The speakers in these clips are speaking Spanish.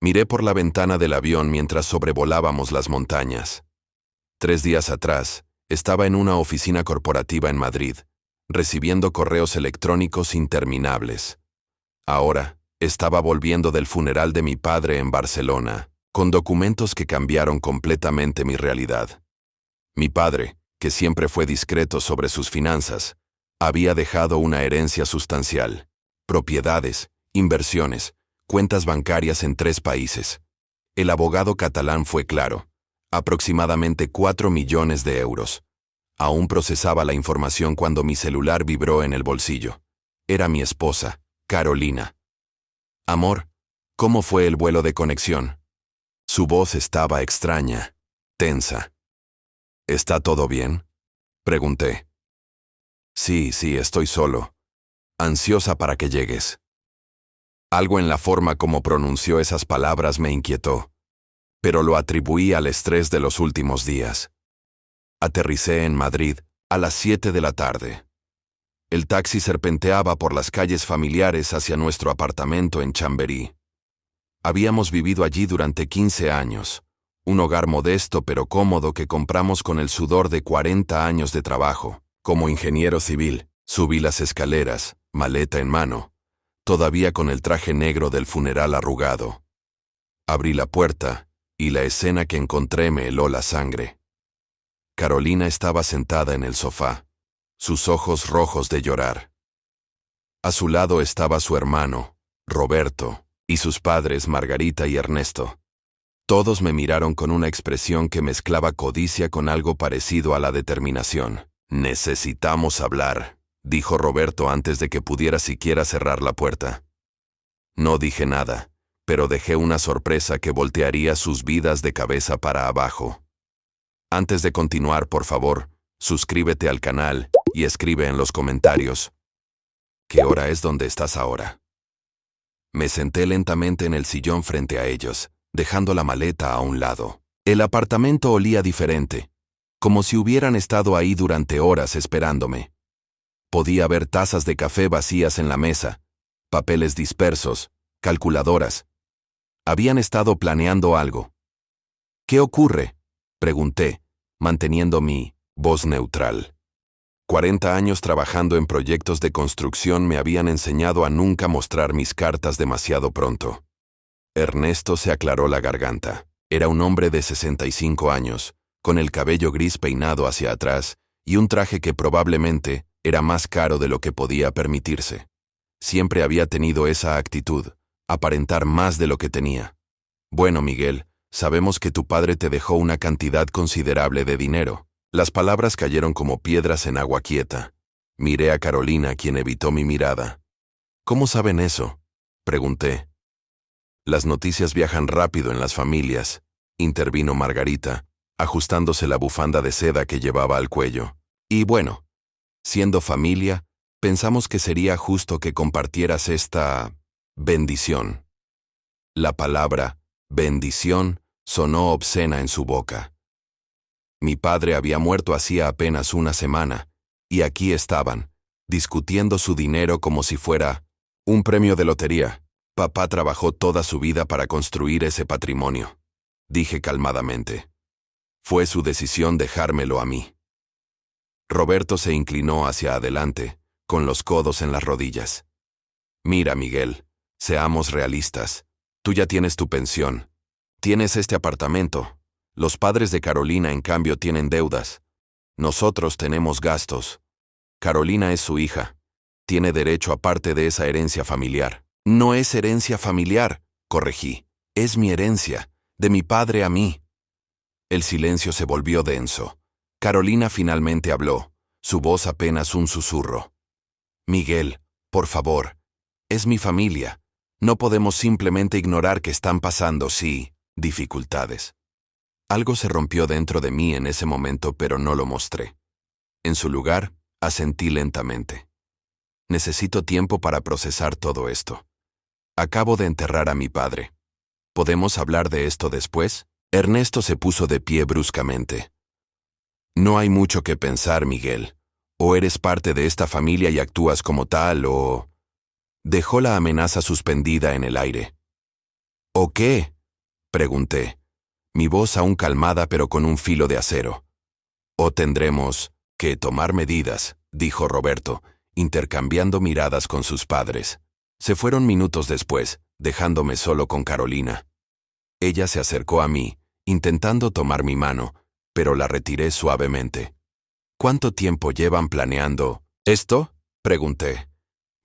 Miré por la ventana del avión mientras sobrevolábamos las montañas. 3 días atrás, estaba en una oficina corporativa en Madrid, recibiendo correos electrónicos interminables. Ahora, estaba volviendo del funeral de mi padre en Barcelona, con documentos que cambiaron completamente mi realidad. Mi padre, que siempre fue discreto sobre sus finanzas, había dejado una herencia sustancial: propiedades, inversiones, cuentas bancarias en 3 países. El abogado catalán fue claro: aproximadamente 4 millones de euros. Aún procesaba la información cuando mi celular vibró en el bolsillo. Era mi esposa, Carolina. Amor, ¿cómo fue el vuelo de conexión? Su voz estaba extraña, tensa. ¿Está todo bien?, pregunté. Sí, estoy solo. Ansiosa para que llegues. Algo en la forma como pronunció esas palabras me inquietó, pero lo atribuí al estrés de los últimos días. Aterricé en Madrid a las 7 de la tarde. El taxi serpenteaba por las calles familiares hacia nuestro apartamento en Chamberí. Habíamos vivido allí durante 15 años, un hogar modesto pero cómodo que compramos con el sudor de 40 años de trabajo. Como ingeniero civil, subí las escaleras, maleta en mano, todavía con el traje negro del funeral arrugado. Abrí la puerta, y la escena que encontré me heló la sangre. Carolina estaba sentada en el sofá, sus ojos rojos de llorar. A su lado estaba su hermano, Roberto, y sus padres, Margarita y Ernesto. Todos me miraron con una expresión que mezclaba codicia con algo parecido a la determinación. «Necesitamos hablar», dijo Roberto antes de que pudiera siquiera cerrar la puerta. No dije nada, pero dejé una sorpresa que voltearía sus vidas de cabeza para abajo. Antes de continuar, por favor, suscríbete al canal y escribe en los comentarios: ¿qué hora es donde estás ahora? Me senté lentamente en el sillón frente a ellos, dejando la maleta a un lado. El apartamento olía diferente, como si hubieran estado ahí durante horas esperándome. Podía ver tazas de café vacías en la mesa, papeles dispersos, calculadoras. Habían estado planeando algo. «¿Qué ocurre?», pregunté, manteniendo mi voz neutral. 40 años trabajando en proyectos de construcción me habían enseñado a nunca mostrar mis cartas demasiado pronto. Ernesto se aclaró la garganta. Era un hombre de 65 años, con el cabello gris peinado hacia atrás y un traje que probablemente era más caro de lo que podía permitirse. Siempre había tenido esa actitud, aparentar más de lo que tenía. «Bueno, Miguel, sabemos que tu padre te dejó una cantidad considerable de dinero». Las palabras cayeron como piedras en agua quieta. Miré a Carolina, quien evitó mi mirada. «¿Cómo saben eso?», pregunté. «Las noticias viajan rápido en las familias», intervino Margarita, ajustándose la bufanda de seda que llevaba al cuello. «Y bueno, siendo familia, pensamos que sería justo que compartieras esta bendición». La palabra bendición sonó obscena en su boca. Mi padre había muerto hacía apenas una semana, y aquí estaban, discutiendo su dinero como si fuera un premio de lotería. «Papá trabajó toda su vida para construir ese patrimonio», dije calmadamente. «Fue su decisión dejármelo a mí». Roberto se inclinó hacia adelante, con los codos en las rodillas. «Mira, Miguel, seamos realistas. Tú ya tienes tu pensión. Tienes este apartamento. Los padres de Carolina, en cambio, tienen deudas. Nosotros tenemos gastos. Carolina es su hija. Tiene derecho a parte de esa herencia familiar». «No es herencia familiar», corregí. «Es mi herencia, de mi padre a mí». El silencio se volvió denso. Carolina finalmente habló, su voz apenas un susurro. «Miguel, por favor, es mi familia. No podemos simplemente ignorar que están pasando, sí, dificultades». Algo se rompió dentro de mí en ese momento, pero no lo mostré. En su lugar, asentí lentamente. Necesito tiempo para procesar todo esto. Acabo de enterrar a mi padre. ¿Podemos hablar de esto después? Ernesto se puso de pie bruscamente. «No hay mucho que pensar, Miguel. O eres parte de esta familia y actúas como tal, o...». Dejó la amenaza suspendida en el aire. ¿O qué? Pregunté, mi voz aún calmada pero con un filo de acero. O tendremos que tomar medidas, dijo Roberto, intercambiando miradas con sus padres. Se fueron minutos después, dejándome solo con Carolina. Ella se acercó a mí, intentando tomar mi mano, pero la retiré suavemente. ¿Cuánto tiempo llevan planeando esto? Pregunté.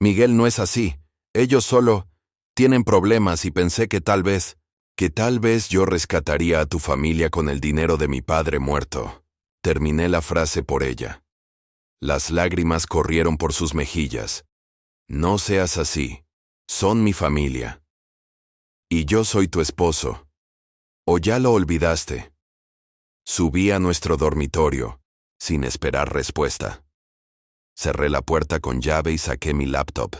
Miguel, no es así. Ellos solo tienen problemas y pensé que tal vez yo rescataría a tu familia con el dinero de mi padre muerto. Terminé la frase por ella. Las lágrimas corrieron por sus mejillas. No seas así. Son mi familia. Y yo soy tu esposo. ¿O ya lo olvidaste? Subí a nuestro dormitorio, sin esperar respuesta. Cerré la puerta con llave y saqué mi laptop.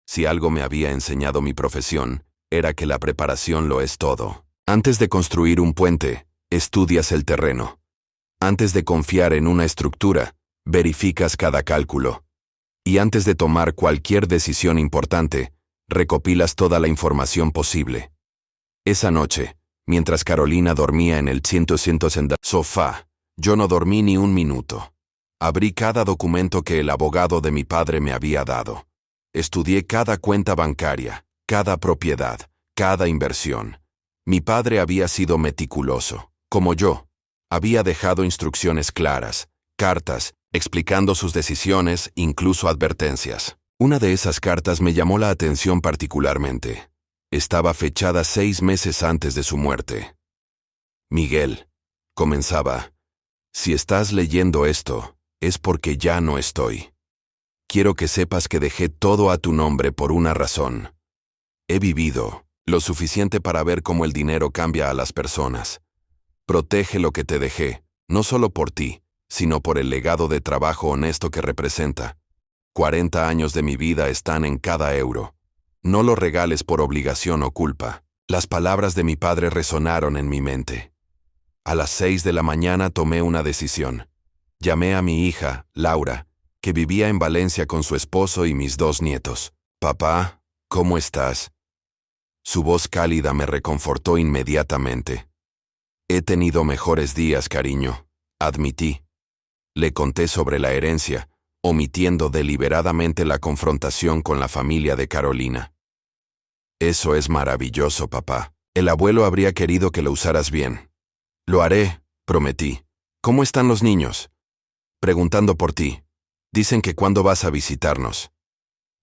Si algo me había enseñado mi profesión, era que la preparación lo es todo. Antes de construir un puente, estudias el terreno. Antes de confiar en una estructura, verificas cada cálculo. Y antes de tomar cualquier decisión importante, recopilas toda la información posible. Esa noche, mientras Carolina dormía en el sofá, yo no dormí ni un minuto. Abrí cada documento que el abogado de mi padre me había dado. Estudié cada cuenta bancaria, cada propiedad, cada inversión. Mi padre había sido meticuloso, como yo. Había dejado instrucciones claras, cartas, explicando sus decisiones, incluso advertencias. Una de esas cartas me llamó la atención particularmente. Estaba fechada 6 meses antes de su muerte. Miguel, comenzaba, si estás leyendo esto, es porque ya no estoy. Quiero que sepas que dejé todo a tu nombre por una razón. He vivido lo suficiente para ver cómo el dinero cambia a las personas. Protege lo que te dejé, no solo por ti, sino por el legado de trabajo honesto que representa. 40 años de mi vida están en cada euro. No lo regales por obligación o culpa. Las palabras de mi padre resonaron en mi mente. A las 6 de la mañana tomé una decisión. Llamé a mi hija, Laura, que vivía en Valencia con su esposo y mis 2 nietos. Papá, ¿cómo estás? Su voz cálida me reconfortó inmediatamente. He tenido mejores días, cariño, admití. Le conté sobre la herencia, omitiendo deliberadamente la confrontación con la familia de Carolina. Eso es maravilloso, papá. El abuelo habría querido que lo usaras bien. Lo haré, prometí. ¿Cómo están los niños? Preguntando por ti. Dicen que cuándo vas a visitarnos.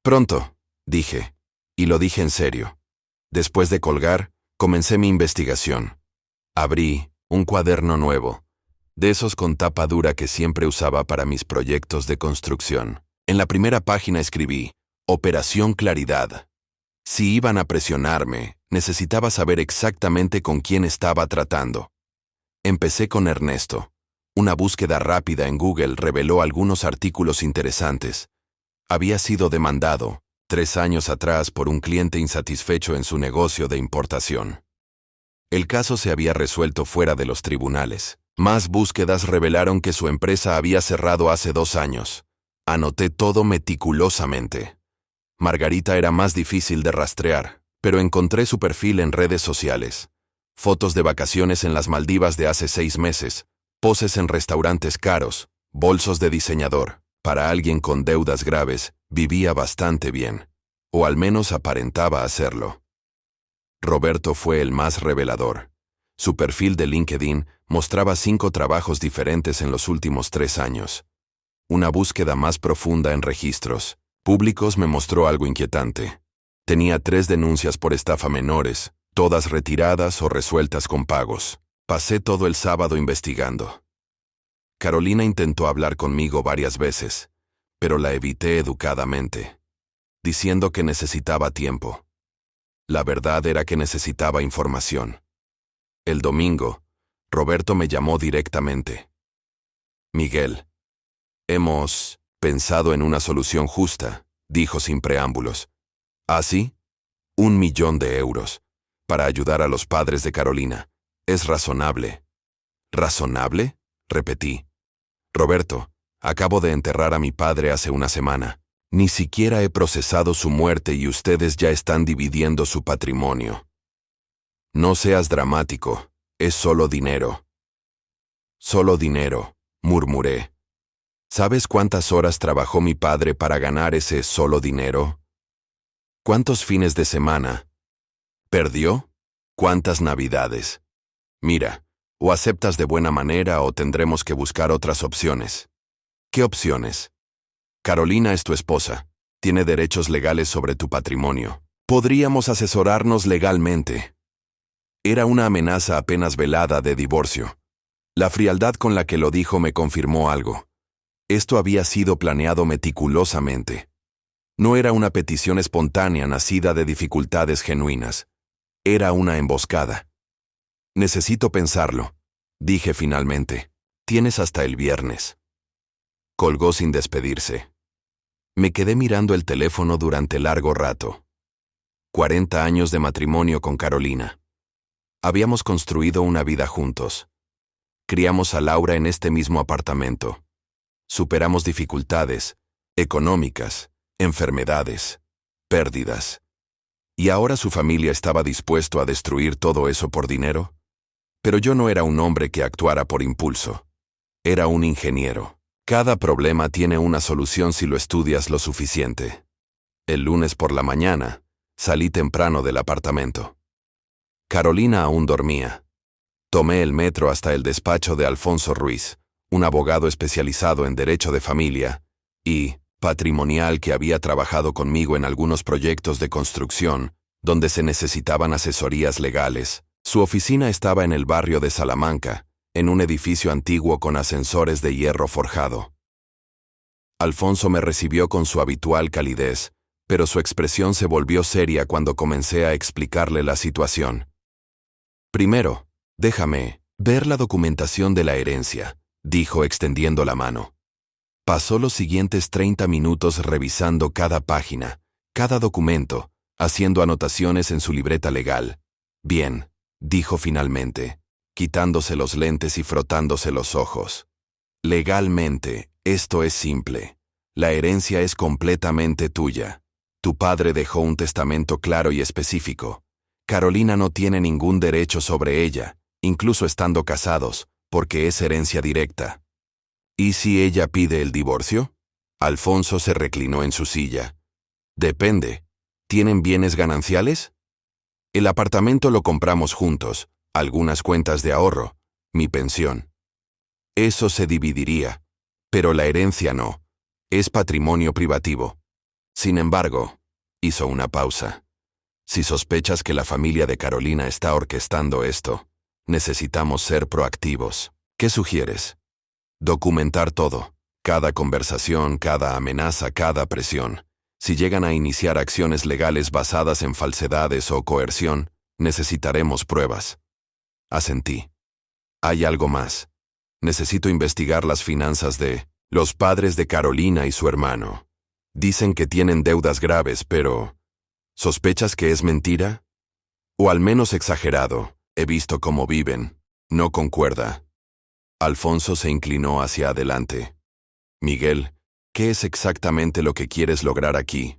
Pronto, dije. Y lo dije en serio. Después de colgar, comencé mi investigación. Abrí un cuaderno nuevo, de esos con tapa dura que siempre usaba para mis proyectos de construcción. En la primera página escribí, Operación Claridad. Si iban a presionarme, necesitaba saber exactamente con quién estaba tratando. Empecé con Ernesto. Una búsqueda rápida en Google reveló algunos artículos interesantes. Había sido demandado, 3 años atrás, por un cliente insatisfecho en su negocio de importación. El caso se había resuelto fuera de los tribunales. Más búsquedas revelaron que su empresa había cerrado hace 2 años. Anoté todo meticulosamente. Margarita era más difícil de rastrear, pero encontré su perfil en redes sociales. Fotos de vacaciones en las Maldivas de hace 6 meses, poses en restaurantes caros, bolsos de diseñador. Para alguien con deudas graves, vivía bastante bien. O al menos aparentaba hacerlo. Roberto fue el más revelador. Su perfil de LinkedIn mostraba 5 trabajos diferentes en los últimos 3 años. Una búsqueda más profunda en registros públicos me mostró algo inquietante. Tenía 3 denuncias por estafa a menores, todas retiradas o resueltas con pagos. Pasé todo el sábado investigando. Carolina intentó hablar conmigo varias veces, pero la evité educadamente, diciendo que necesitaba tiempo. La verdad era que necesitaba información. El domingo, Roberto me llamó directamente. Miguel, hemos pensado en una solución justa, dijo sin preámbulos. ¿Ah, sí? 1 millón de euros, para ayudar a los padres de Carolina. Es razonable. ¿Razonable? Repetí. Roberto, acabo de enterrar a mi padre hace una semana. Ni siquiera he procesado su muerte y ustedes ya están dividiendo su patrimonio. No seas dramático, es solo dinero. Solo dinero, murmuré. ¿Sabes cuántas horas trabajó mi padre para ganar ese solo dinero? ¿Cuántos fines de semana perdió? ¿Cuántas navidades? Mira, o aceptas de buena manera o tendremos que buscar otras opciones. ¿Qué opciones? Carolina es tu esposa. Tiene derechos legales sobre tu patrimonio. Podríamos asesorarnos legalmente. Era una amenaza apenas velada de divorcio. La frialdad con la que lo dijo me confirmó algo. Esto había sido planeado meticulosamente. No era una petición espontánea nacida de dificultades genuinas. Era una emboscada. Necesito pensarlo, dije finalmente. Tienes hasta el viernes. Colgó sin despedirse. Me quedé mirando el teléfono durante largo rato. 40 años de matrimonio con Carolina. Habíamos construido una vida juntos. Criamos a Laura en este mismo apartamento. Superamos dificultades, económicas, enfermedades, pérdidas. ¿Y ahora su familia estaba dispuesto a destruir todo eso por dinero? Pero yo no era un hombre que actuara por impulso. Era un ingeniero. Cada problema tiene una solución si lo estudias lo suficiente. El lunes por la mañana, salí temprano del apartamento. Carolina aún dormía. Tomé el metro hasta el despacho de Alfonso Ruiz, un abogado especializado en derecho de familia y patrimonial que había trabajado conmigo en algunos proyectos de construcción donde se necesitaban asesorías legales. Su oficina estaba en el barrio de Salamanca, en un edificio antiguo con ascensores de hierro forjado. Alfonso me recibió con su habitual calidez, pero su expresión se volvió seria cuando comencé a explicarle la situación. Primero, déjame ver la documentación de la herencia, dijo extendiendo la mano. Pasó los siguientes 30 minutos revisando cada página, cada documento, haciendo anotaciones en su libreta legal. Bien, dijo finalmente, quitándose los lentes y frotándose los ojos. Legalmente, esto es simple. La herencia es completamente tuya. Tu padre dejó un testamento claro y específico. Carolina no tiene ningún derecho sobre ella, incluso estando casados, porque es herencia directa. ¿Y si ella pide el divorcio? Alfonso se reclinó en su silla. Depende. ¿Tienen bienes gananciales? El apartamento lo compramos juntos, algunas cuentas de ahorro, mi pensión. Eso se dividiría, pero la herencia no. Es patrimonio privativo. Sin embargo, hizo una pausa. Si sospechas que la familia de Carolina está orquestando esto, necesitamos ser proactivos. ¿Qué sugieres? Documentar todo. Cada conversación, cada amenaza, cada presión. Si llegan a iniciar acciones legales basadas en falsedades o coerción, necesitaremos pruebas. Asentí. Hay algo más. Necesito investigar las finanzas de los padres de Carolina y su hermano. Dicen que tienen deudas graves, pero ¿sospechas que es mentira? O al menos exagerado. He visto cómo viven. No concuerda. Alfonso se inclinó hacia adelante. Miguel, ¿qué es exactamente lo que quieres lograr aquí?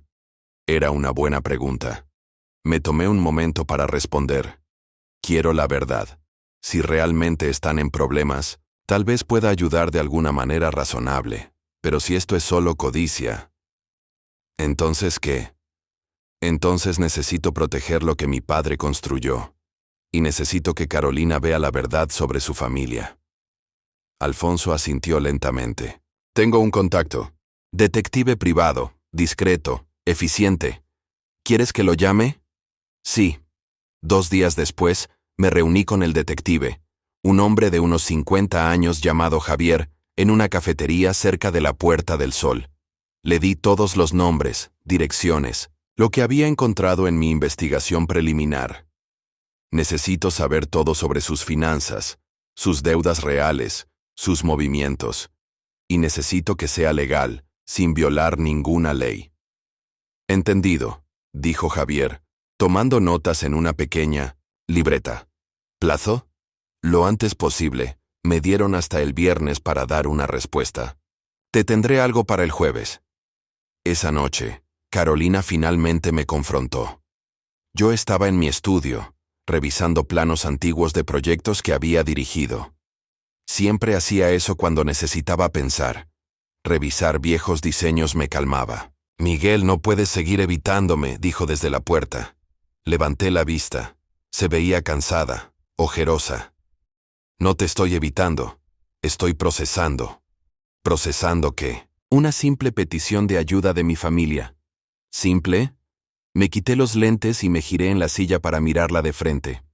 Era una buena pregunta. Me tomé un momento para responder. Quiero la verdad. Si realmente están en problemas, tal vez pueda ayudar de alguna manera razonable. Pero si esto es solo codicia, ¿entonces qué? Entonces necesito proteger lo que mi padre construyó. Y necesito que Carolina vea la verdad sobre su familia. Alfonso asintió lentamente. Tengo un contacto. Detective privado, discreto, eficiente. ¿Quieres que lo llame? Sí. 2 días después, me reuní con el detective, un hombre de unos 50 años llamado Javier, en una cafetería cerca de la Puerta del Sol. Le di todos los nombres, direcciones, lo que había encontrado en mi investigación preliminar. Necesito saber todo sobre sus finanzas, sus deudas reales, sus movimientos. Y necesito que sea legal, sin violar ninguna ley. Entendido, dijo Javier, tomando notas en una pequeña libreta. ¿Plazo? Lo antes posible. Me dieron hasta el viernes para dar una respuesta. Te tendré algo para el jueves. Esa noche, Carolina finalmente me confrontó. Yo estaba en mi estudio, revisando planos antiguos de proyectos que había dirigido. Siempre hacía eso cuando necesitaba pensar. Revisar viejos diseños me calmaba. Miguel, no puedes seguir evitándome, dijo desde la puerta. Levanté la vista. Se veía cansada, ojerosa. No te estoy evitando. Estoy procesando. ¿Procesando qué? Una simple petición de ayuda de mi familia. ¿Simple? Me quité los lentes y me giré en la silla para mirarla de frente.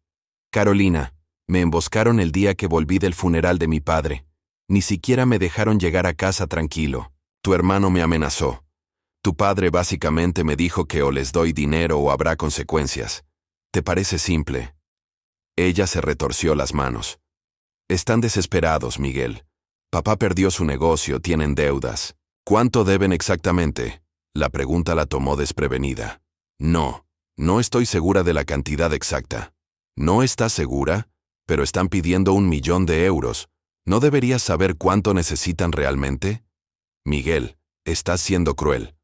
Carolina, me emboscaron el día que volví del funeral de mi padre. Ni siquiera me dejaron llegar a casa tranquilo. Tu hermano me amenazó. Tu padre básicamente me dijo que o les doy dinero o habrá consecuencias. ¿Te parece simple? Ella se retorció las manos. Están desesperados, Miguel. Papá perdió su negocio, tienen deudas. ¿Cuánto deben exactamente? La pregunta la tomó desprevenida. No estoy segura de la cantidad exacta. ¿No estás segura? Pero están pidiendo 1.000.000 de euros. ¿No deberías saber cuánto necesitan realmente? Miguel, estás siendo cruel.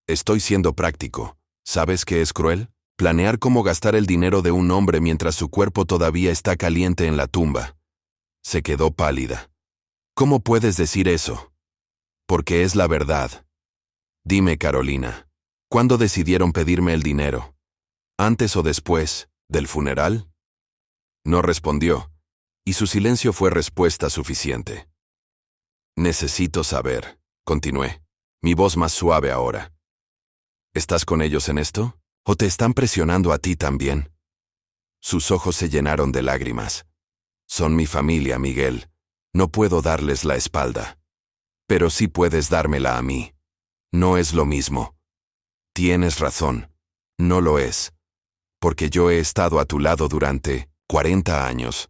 Estoy siendo práctico. ¿Sabes qué es cruel? Planear cómo gastar el dinero de un hombre mientras su cuerpo todavía está caliente en la tumba. Se quedó pálida. ¿Cómo puedes decir eso? Porque es la verdad. Dime, Carolina, ¿cuándo decidieron pedirme el dinero? ¿Antes o después del funeral? No respondió, y su silencio fue respuesta suficiente. Necesito saber, continué, mi voz más suave ahora. ¿Estás con ellos en esto? ¿O te están presionando a ti también? Sus ojos se llenaron de lágrimas. Son mi familia, Miguel. No puedo darles la espalda. Pero sí puedes dármela a mí. No es lo mismo. Tienes razón. No lo es. Porque yo he estado a tu lado durante 40 años.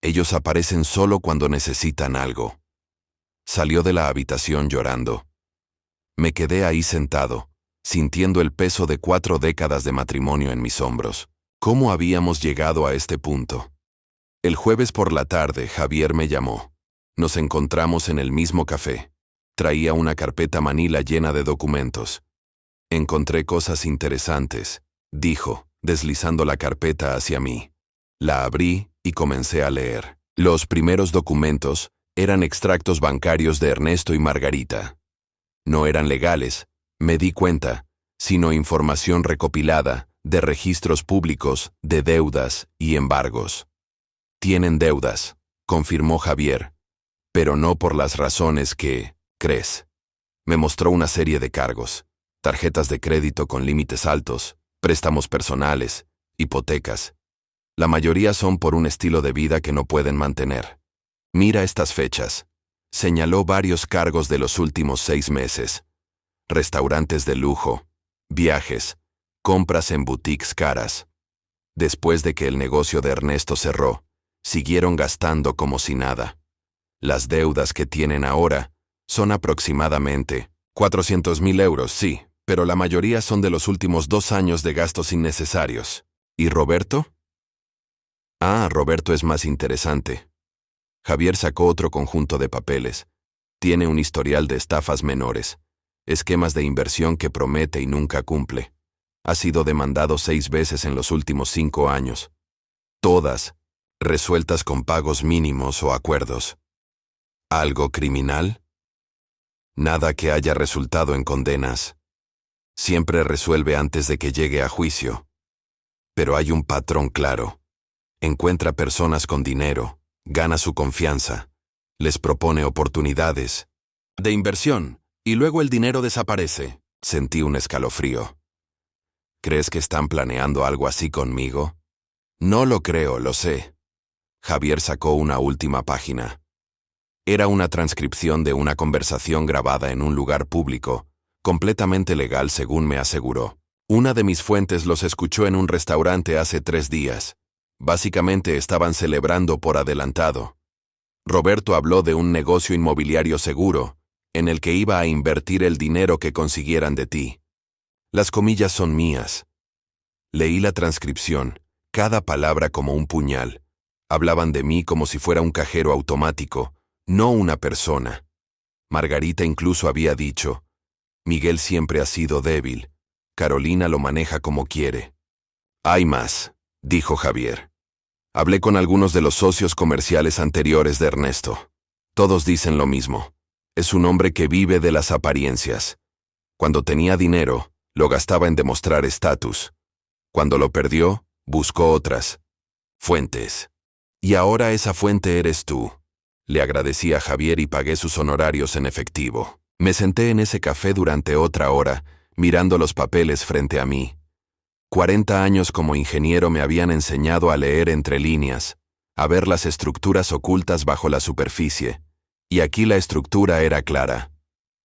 Ellos aparecen solo cuando necesitan algo. Salió de la habitación llorando. Me quedé ahí sentado, sintiendo el peso de 4 décadas de matrimonio en mis hombros. ¿Cómo habíamos llegado a este punto? El jueves por la tarde, Javier me llamó. Nos encontramos en el mismo café. Traía una carpeta manila llena de documentos. Encontré cosas interesantes, dijo, deslizando la carpeta hacia mí. La abrí y comencé a leer. Los primeros documentos eran extractos bancarios de Ernesto y Margarita. No eran legales, me di cuenta, sino información recopilada de registros públicos, de deudas y embargos. Tienen deudas, confirmó Javier, pero no por las razones que crees. Me mostró una serie de cargos, tarjetas de crédito con límites altos, préstamos personales, hipotecas. La mayoría son por un estilo de vida que no pueden mantener. Mira estas fechas. Señaló varios cargos de los últimos 6 meses. Restaurantes de lujo, viajes, compras en boutiques caras. Después de que el negocio de Ernesto cerró, siguieron gastando como si nada. Las deudas que tienen ahora son aproximadamente 400.000 euros, sí, pero la mayoría son de los últimos 2 años de gastos innecesarios. ¿Y Roberto? Ah, Roberto es más interesante. Javier sacó otro conjunto de papeles. Tiene un historial de estafas menores, esquemas de inversión que promete y nunca cumple. Ha sido demandado 6 veces en los últimos 5 años. Todas resueltas con pagos mínimos o acuerdos. ¿Algo criminal? Nada que haya resultado en condenas. Siempre resuelve antes de que llegue a juicio. Pero hay un patrón claro. Encuentra personas con dinero, gana su confianza, les propone oportunidades de inversión, y luego el dinero desaparece. Sentí un escalofrío. ¿Crees que están planeando algo así conmigo? No lo creo, lo sé. Javier sacó una última página. Era una transcripción de una conversación grabada en un lugar público, completamente legal según me aseguró. Una de mis fuentes los escuchó en un restaurante hace 3 días. Básicamente estaban celebrando por adelantado. Roberto habló de un negocio inmobiliario seguro, en el que iba a invertir el dinero que consiguieran de ti. Las comillas son mías. Leí la transcripción, cada palabra como un puñal. Hablaban de mí como si fuera un cajero automático, no una persona. Margarita incluso había dicho, Miguel siempre ha sido débil. Carolina lo maneja como quiere. Hay más, dijo Javier. Hablé con algunos de los socios comerciales anteriores de Ernesto. Todos dicen lo mismo. Es un hombre que vive de las apariencias. Cuando tenía dinero, lo gastaba en demostrar estatus. Cuando lo perdió, buscó otras fuentes. Y ahora esa fuente eres tú. Le agradecí a Javier y pagué sus honorarios en efectivo. Me senté en ese café durante otra hora, mirando los papeles frente a mí. 40 años como ingeniero me habían enseñado a leer entre líneas, a ver las estructuras ocultas bajo la superficie. Y aquí la estructura era clara.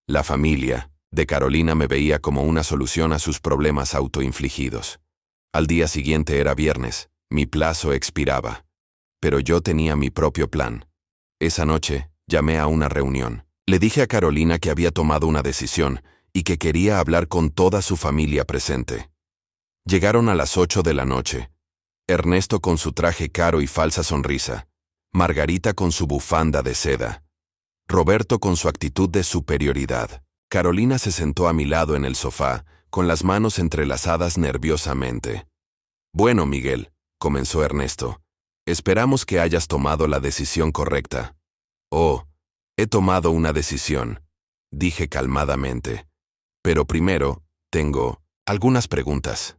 La familia de Carolina me veía como una solución a sus problemas autoinfligidos. Al día siguiente era viernes, mi plazo expiraba. Pero yo tenía mi propio plan. Esa noche, llamé a una reunión. Le dije a Carolina que había tomado una decisión y que quería hablar con toda su familia presente. Llegaron a las 8 de la noche. Ernesto con su traje caro y falsa sonrisa. Margarita con su bufanda de seda. Roberto con su actitud de superioridad. Carolina se sentó a mi lado en el sofá, con las manos entrelazadas nerviosamente. Bueno, Miguel, comenzó Ernesto. Esperamos que hayas tomado la decisión correcta. Oh, he tomado una decisión, dije calmadamente. Pero primero, tengo algunas preguntas.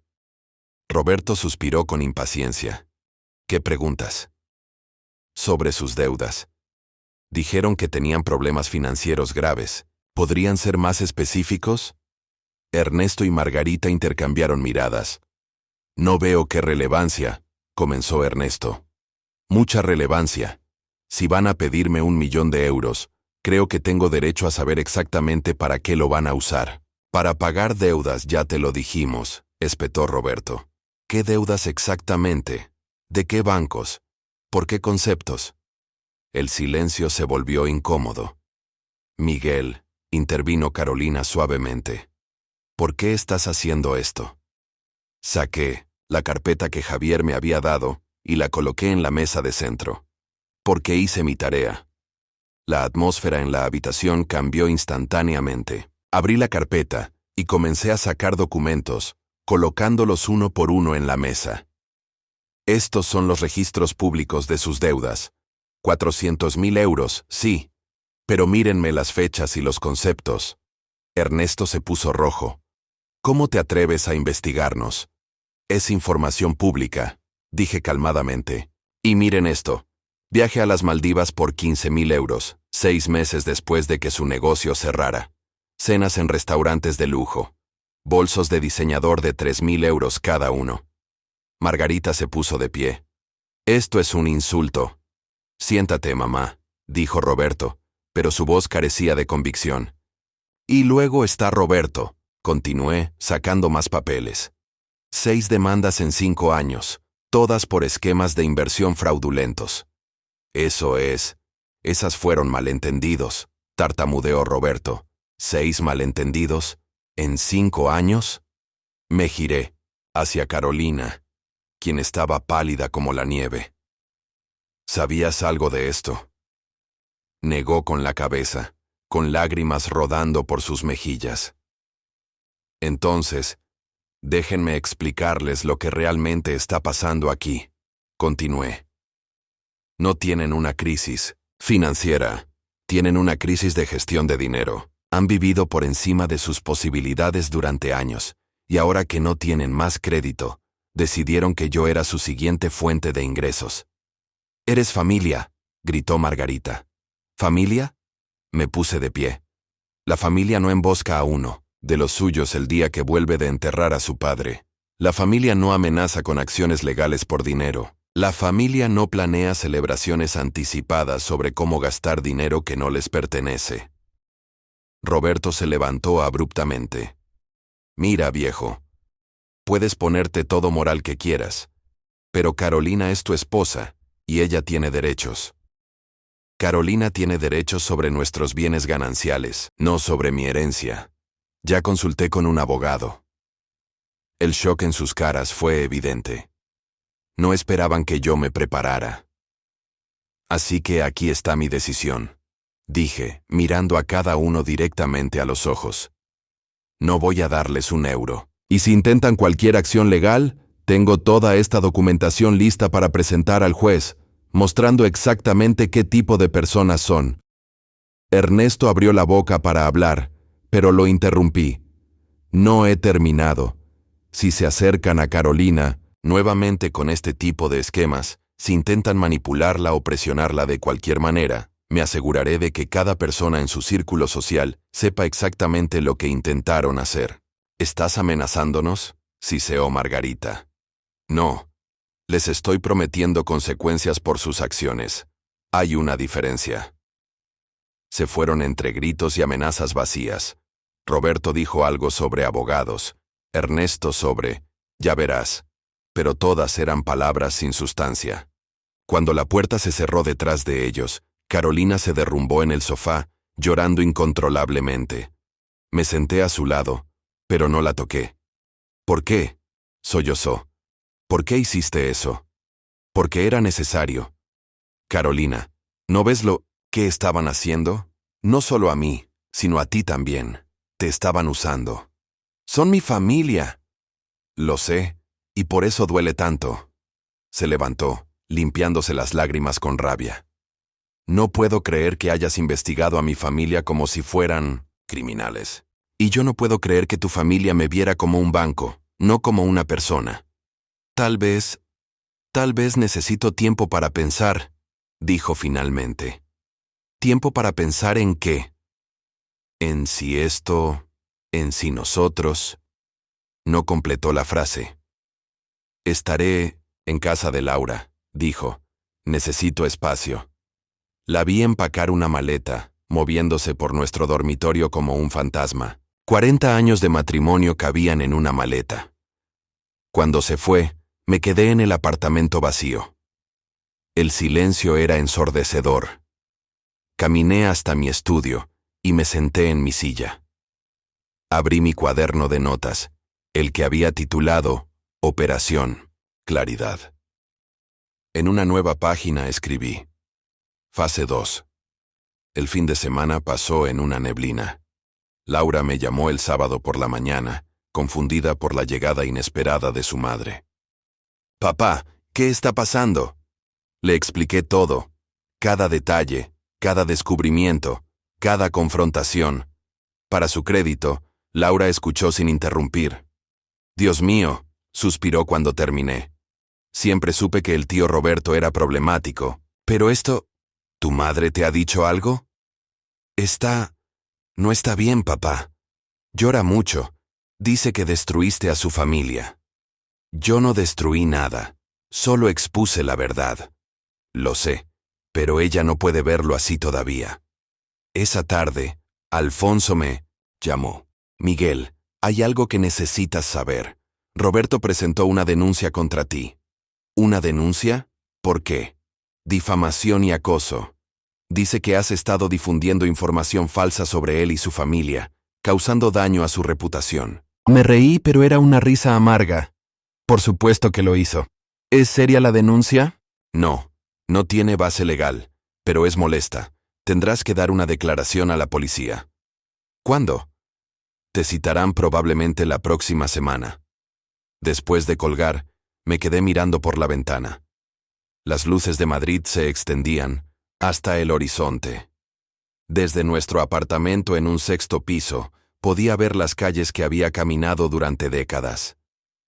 Roberto suspiró con impaciencia. ¿Qué preguntas? Sobre sus deudas. Dijeron que tenían problemas financieros graves. ¿Podrían ser más específicos? Ernesto y Margarita intercambiaron miradas. No veo qué relevancia, comenzó Ernesto. Mucha relevancia. Si van a pedirme 1.000.000 de euros, creo que tengo derecho a saber exactamente para qué lo van a usar. Para pagar deudas, ya te lo dijimos, espetó Roberto. ¿Qué deudas exactamente? ¿De qué bancos? ¿Por qué conceptos? El silencio se volvió incómodo. Miguel, intervino Carolina suavemente. ¿Por qué estás haciendo esto? Saqué la carpeta que Javier me había dado y la coloqué en la mesa de centro. Porque hice mi tarea. La atmósfera en la habitación cambió instantáneamente. Abrí la carpeta y comencé a sacar documentos, colocándolos uno por uno en la mesa. Estos son los registros públicos de sus deudas. 400.000 euros, sí. Pero mírenme las fechas y los conceptos. Ernesto se puso rojo. ¿Cómo te atreves a investigarnos? Es información pública, dije calmadamente. Y miren esto. Viaje a las Maldivas por 15.000 euros, 6 meses después de que su negocio cerrara. Cenas en restaurantes de lujo. Bolsos de diseñador de 3.000 euros cada uno. Margarita se puso de pie. Esto es un insulto. Siéntate, mamá, dijo Roberto, pero su voz carecía de convicción. Y luego está Roberto, continué, sacando más papeles. 6 demandas en 5 años, todas por esquemas de inversión fraudulentos. Eso es. Esas fueron malentendidos, tartamudeó Roberto. 6 malentendidos, ¿en 5 años? Me giré hacia Carolina, quien estaba pálida como la nieve. ¿Sabías algo de esto? Negó con la cabeza, con lágrimas rodando por sus mejillas. Entonces, déjenme explicarles lo que realmente está pasando aquí, continué. No tienen una crisis financiera, tienen una crisis de gestión de dinero. Han vivido por encima de sus posibilidades durante años, y ahora que no tienen más crédito, decidieron que yo era su siguiente fuente de ingresos. «Eres familia», gritó Margarita. ¿Familia? Me puse de pie. La familia no embosca a uno de los suyos el día que vuelve de enterrar a su padre. La familia no amenaza con acciones legales por dinero. La familia no planea celebraciones anticipadas sobre cómo gastar dinero que no les pertenece. Roberto se levantó abruptamente. Mira, viejo. Puedes ponerte todo moral que quieras, pero Carolina es tu esposa, y ella tiene derechos. Carolina tiene derechos sobre nuestros bienes gananciales, no sobre mi herencia. Ya consulté con un abogado. El shock en sus caras fue evidente. No esperaban que yo me preparara. Así que aquí está mi decisión, dije, mirando a cada uno directamente a los ojos. No voy a darles un euro. Y si intentan cualquier acción legal, Tengo toda esta documentación lista para presentar al juez, mostrando exactamente qué tipo de personas son. Ernesto abrió la boca para hablar, pero lo interrumpí. No he terminado. Si se acercan a Carolina, nuevamente con este tipo de esquemas, si intentan manipularla o presionarla de cualquier manera, me aseguraré de que cada persona en su círculo social sepa exactamente lo que intentaron hacer. ¿Estás amenazándonos? Siseó Margarita. No. Les estoy prometiendo consecuencias por sus acciones. Hay una diferencia. Se fueron entre gritos y amenazas vacías. Roberto dijo algo sobre abogados, Ernesto sobre, ya verás, pero todas eran palabras sin sustancia. Cuando la puerta se cerró detrás de ellos, Carolina se derrumbó en el sofá, llorando incontrolablemente. Me senté a su lado, pero no la toqué. ¿Por qué? Sollozó. ¿Por qué hiciste eso? Porque era necesario. Carolina, ¿no ves lo que estaban haciendo? No solo a mí, sino a ti también. Te estaban usando. Son mi familia. Lo sé, y por eso duele tanto. Se levantó, limpiándose las lágrimas con rabia. No puedo creer que hayas investigado a mi familia como si fueran criminales. Y yo no puedo creer que tu familia me viera como un banco, no como una persona. Tal vez necesito tiempo para pensar, dijo finalmente. ¿Tiempo para pensar en qué? En si esto, en si nosotros. No completó la frase. Estaré en casa de Laura, dijo. Necesito espacio. La vi empacar una maleta, moviéndose por nuestro dormitorio como un fantasma. 40 años de matrimonio cabían en una maleta. Cuando se fue, me quedé en el apartamento vacío. El silencio era ensordecedor. Caminé hasta mi estudio y me senté en mi silla. Abrí mi cuaderno de notas, el que había titulado Operación Claridad. En una nueva página escribí: Fase 2. El fin de semana pasó en una neblina. Laura me llamó el sábado por la mañana, confundida por la llegada inesperada de su madre. Papá, ¿qué está pasando? Le expliqué todo, cada detalle, cada descubrimiento, cada confrontación. Para su crédito, Laura escuchó sin interrumpir. Dios mío, suspiró cuando terminé. Siempre supe que el tío Roberto era problemático, pero esto... ¿Tu madre te ha dicho algo? No está bien, papá. Llora mucho. Dice que destruiste a su familia. Yo no destruí nada, solo expuse la verdad. Lo sé, pero ella no puede verlo así todavía. Esa tarde, Alfonso me llamó. Miguel, hay algo que necesitas saber. Roberto presentó una denuncia contra ti. ¿Una denuncia? ¿Por qué? Difamación y acoso. Dice que has estado difundiendo información falsa sobre él y su familia, causando daño a su reputación. Me reí, pero era una risa amarga. Por supuesto que lo hizo. ¿Es seria la denuncia? No, no tiene base legal, pero es molesta. Tendrás que dar una declaración a la policía. ¿Cuándo? Te citarán probablemente la próxima semana. Después de colgar, me quedé mirando por la ventana. Las luces de Madrid se extendían hasta el horizonte. Desde nuestro apartamento en un 6º piso, podía ver las calles que había caminado durante décadas.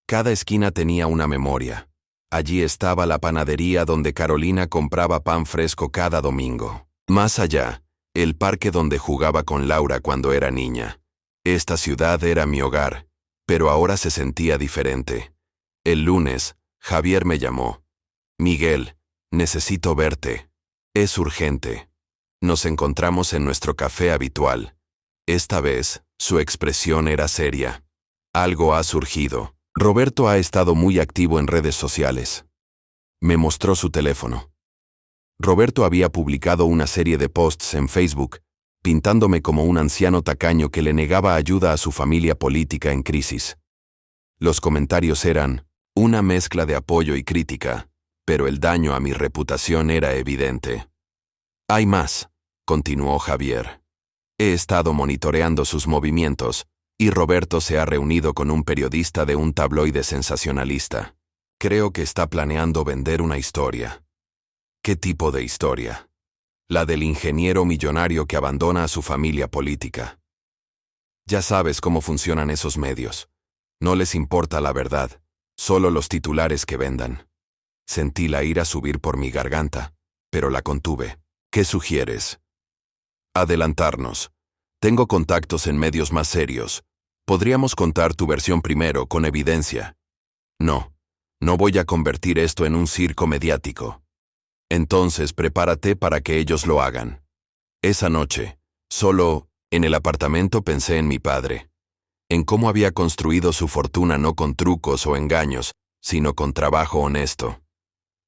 Cada esquina tenía una memoria. Allí estaba la panadería donde Carolina compraba pan fresco cada domingo. Más allá, el parque donde jugaba con Laura cuando era niña. Esta ciudad era mi hogar, pero ahora se sentía diferente. El lunes, Javier me llamó. Miguel, necesito verte. Es urgente. Nos encontramos en nuestro café habitual. Esta vez, su expresión era seria. Algo ha surgido. Roberto ha estado muy activo en redes sociales. Me mostró su teléfono. Roberto había publicado una serie de posts en Facebook, pintándome como un anciano tacaño que le negaba ayuda a su familia política en crisis. Los comentarios eran una mezcla de apoyo y crítica, pero el daño a mi reputación era evidente. Hay más, continuó Javier. He estado monitoreando sus movimientos, y Roberto se ha reunido con un periodista de un tabloide sensacionalista. Creo que está planeando vender una historia. ¿Qué tipo de historia? La del ingeniero millonario que abandona a su familia política. Ya sabes cómo funcionan esos medios. No les importa la verdad, solo los titulares que vendan. Sentí la ira subir por mi garganta, pero la contuve. ¿Qué sugieres? Adelantarnos. Tengo contactos en medios más serios. Podríamos contar tu versión primero, con evidencia. No, no voy a convertir esto en un circo mediático. Entonces prepárate para que ellos lo hagan. Esa noche, solo, en el apartamento pensé en mi padre. En cómo había construido su fortuna no con trucos o engaños, sino con trabajo honesto.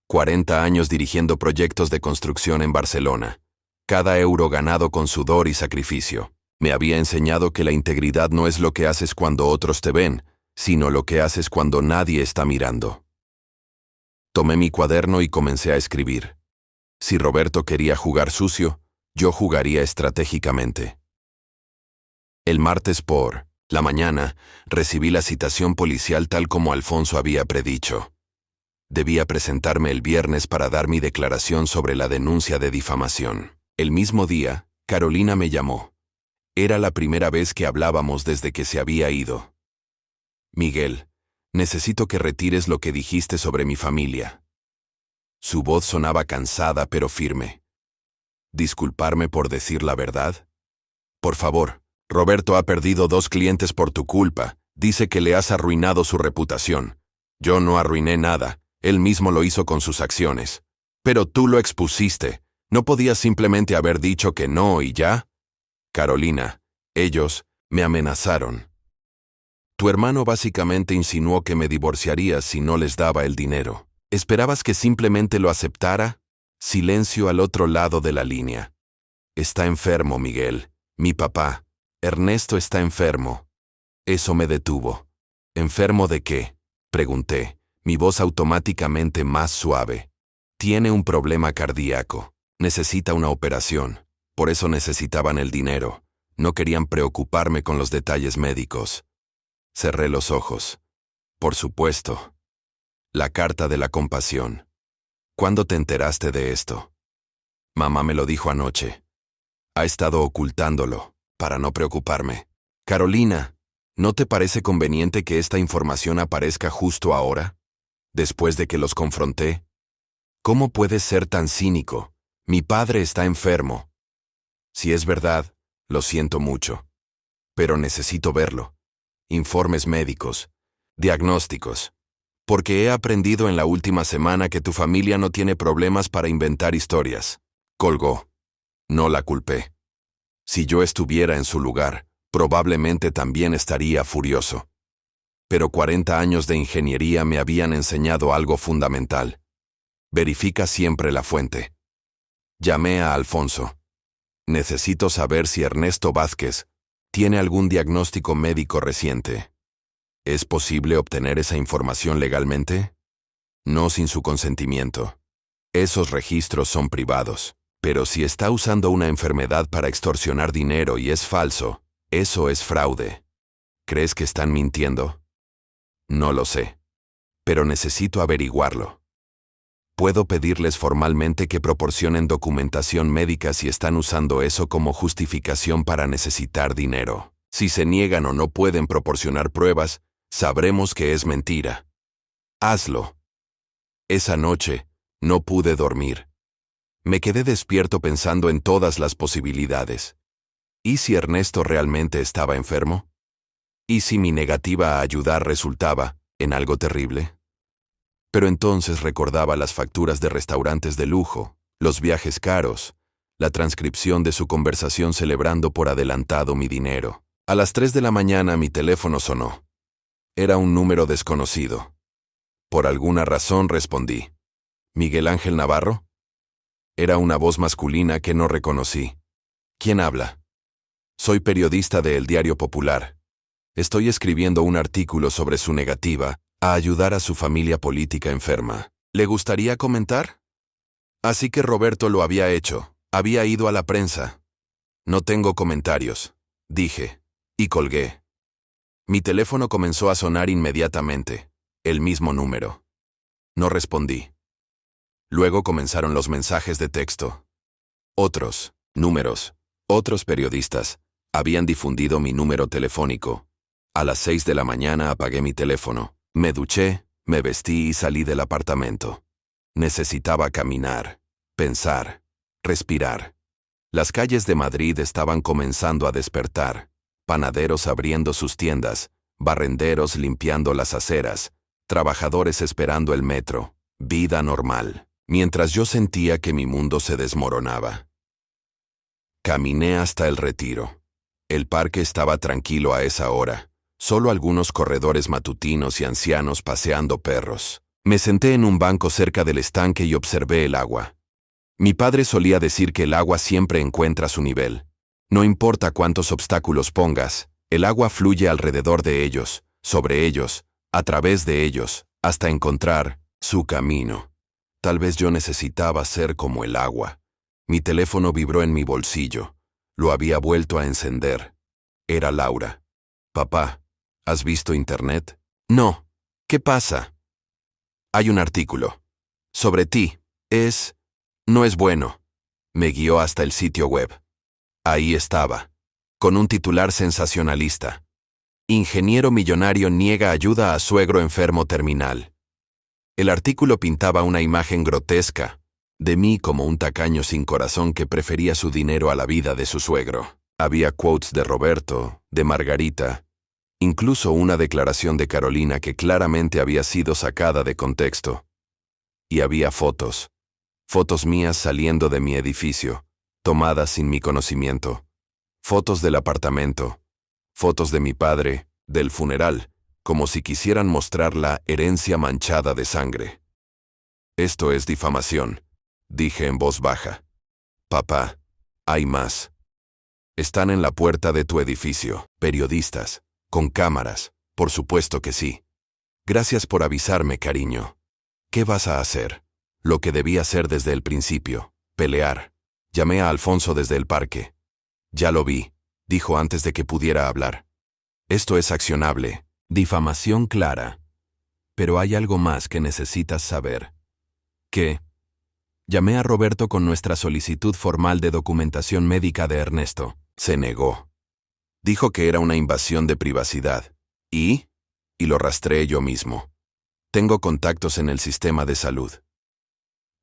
40 años dirigiendo proyectos de construcción en Barcelona. Cada euro ganado con sudor y sacrificio. Me había enseñado que la integridad no es lo que haces cuando otros te ven, sino lo que haces cuando nadie está mirando. Tomé mi cuaderno y comencé a escribir. Si Roberto quería jugar sucio, yo jugaría estratégicamente. El martes por la mañana, recibí la citación policial tal como Alfonso había predicho. Debía presentarme el viernes para dar mi declaración sobre la denuncia de difamación. El mismo día, Carolina me llamó. Era la primera vez que hablábamos desde que se había ido. Miguel, necesito que retires lo que dijiste sobre mi familia. Su voz sonaba cansada pero firme. ¿Disculparme por decir la verdad? Por favor, Roberto ha perdido 2 clientes por tu culpa. Dice que le has arruinado su reputación. Yo no arruiné nada. Él mismo lo hizo con sus acciones. Pero tú lo expusiste. ¿No podías simplemente haber dicho que no y ya? Carolina, ellos me amenazaron. Tu hermano básicamente insinuó que me divorciaría si no les daba el dinero. ¿Esperabas que simplemente lo aceptara? Silencio al otro lado de la línea. Está enfermo, Miguel. Mi papá, Ernesto, está enfermo. Eso me detuvo. ¿Enfermo de qué? Pregunté, mi voz automáticamente más suave. Tiene un problema cardíaco. Necesita una operación. Por eso necesitaban el dinero. No querían preocuparme con los detalles médicos. Cerré los ojos. Por supuesto. La carta de la compasión. ¿Cuándo te enteraste de esto? Mamá me lo dijo anoche. Ha estado ocultándolo, para no preocuparme. Carolina, ¿no te parece conveniente que esta información aparezca justo ahora? Después de que los confronté. ¿Cómo puedes ser tan cínico? Mi padre está enfermo. Si es verdad, lo siento mucho. Pero necesito verlo. Informes médicos. Diagnósticos. Porque he aprendido en la última semana que tu familia no tiene problemas para inventar historias. Colgó. No la culpé. Si yo estuviera en su lugar, probablemente también estaría furioso. Pero 40 años de ingeniería me habían enseñado algo fundamental. Verifica siempre la fuente. Llamé a Alfonso. Necesito saber si Ernesto Vázquez tiene algún diagnóstico médico reciente. ¿Es posible obtener esa información legalmente? No sin su consentimiento. Esos registros son privados. Pero si está usando una enfermedad para extorsionar dinero y es falso, eso es fraude. ¿Crees que están mintiendo? No lo sé. Pero necesito averiguarlo. Puedo pedirles formalmente que proporcionen documentación médica si están usando eso como justificación para necesitar dinero. Si se niegan o no pueden proporcionar pruebas, sabremos que es mentira. Hazlo. Esa noche, no pude dormir. Me quedé despierto pensando en todas las posibilidades. ¿Y si Ernesto realmente estaba enfermo? ¿Y si mi negativa a ayudar resultaba en algo terrible? Pero entonces recordaba las facturas de restaurantes de lujo, los viajes caros, la transcripción de su conversación celebrando por adelantado mi dinero. A las 3 de la mañana mi teléfono sonó. Era un número desconocido. Por alguna razón respondí. ¿Miguel Ángel Navarro? Era una voz masculina que no reconocí. ¿Quién habla? Soy periodista de El Diario Popular. Estoy escribiendo un artículo sobre su negativa a ayudar a su familia política enferma. ¿Le gustaría comentar? Así que Roberto lo había hecho. Había ido a la prensa. No tengo comentarios, dije, y colgué. Mi teléfono comenzó a sonar inmediatamente. El mismo número. No respondí. Luego comenzaron los mensajes de texto. Otros, números, otros periodistas, habían difundido mi número telefónico. A las 6 de la mañana apagué mi teléfono, me duché, me vestí y salí del apartamento. Necesitaba caminar, pensar, respirar. Las calles de Madrid estaban comenzando a despertar, panaderos abriendo sus tiendas, barrenderos limpiando las aceras, trabajadores esperando el metro, vida normal, mientras yo sentía que mi mundo se desmoronaba. Caminé hasta el Retiro. El parque estaba tranquilo a esa hora, solo algunos corredores matutinos y ancianos paseando perros. Me senté en un banco cerca del estanque y observé el agua. Mi padre solía decir que el agua siempre encuentra su nivel. No importa cuántos obstáculos pongas, el agua fluye alrededor de ellos, sobre ellos, a través de ellos, hasta encontrar su camino. Tal vez yo necesitaba ser como el agua. Mi teléfono vibró en mi bolsillo. Lo había vuelto a encender. Era Laura. Papá, ¿has visto internet? No. ¿Qué pasa? Hay un artículo. Sobre ti. No es bueno. Me guió hasta el sitio web. Ahí estaba, con un titular sensacionalista. Ingeniero millonario niega ayuda a suegro enfermo terminal. El artículo pintaba una imagen grotesca, de mí como un tacaño sin corazón que prefería su dinero a la vida de su suegro. Había quotes de Roberto, de Margarita, incluso una declaración de Carolina que claramente había sido sacada de contexto. Y había fotos. Fotos mías saliendo de mi edificio, tomadas sin mi conocimiento. Fotos del apartamento. Fotos de mi padre, del funeral, como si quisieran mostrar la herencia manchada de sangre. Esto es difamación, dije en voz baja. Papá, hay más. Están en la puerta de tu edificio, periodistas, con cámaras, por supuesto que sí. Gracias por avisarme, cariño. ¿Qué vas a hacer? Lo que debía hacer desde el principio, pelear. Llamé a Alfonso desde el parque. Ya lo vi, dijo antes de que pudiera hablar. Esto es accionable, difamación clara. Pero hay algo más que necesitas saber. ¿Qué? Llamé a Roberto con nuestra solicitud formal de documentación médica de Ernesto. Se negó. Dijo que era una invasión de privacidad. Y lo rastreé yo mismo. Tengo contactos en el sistema de salud.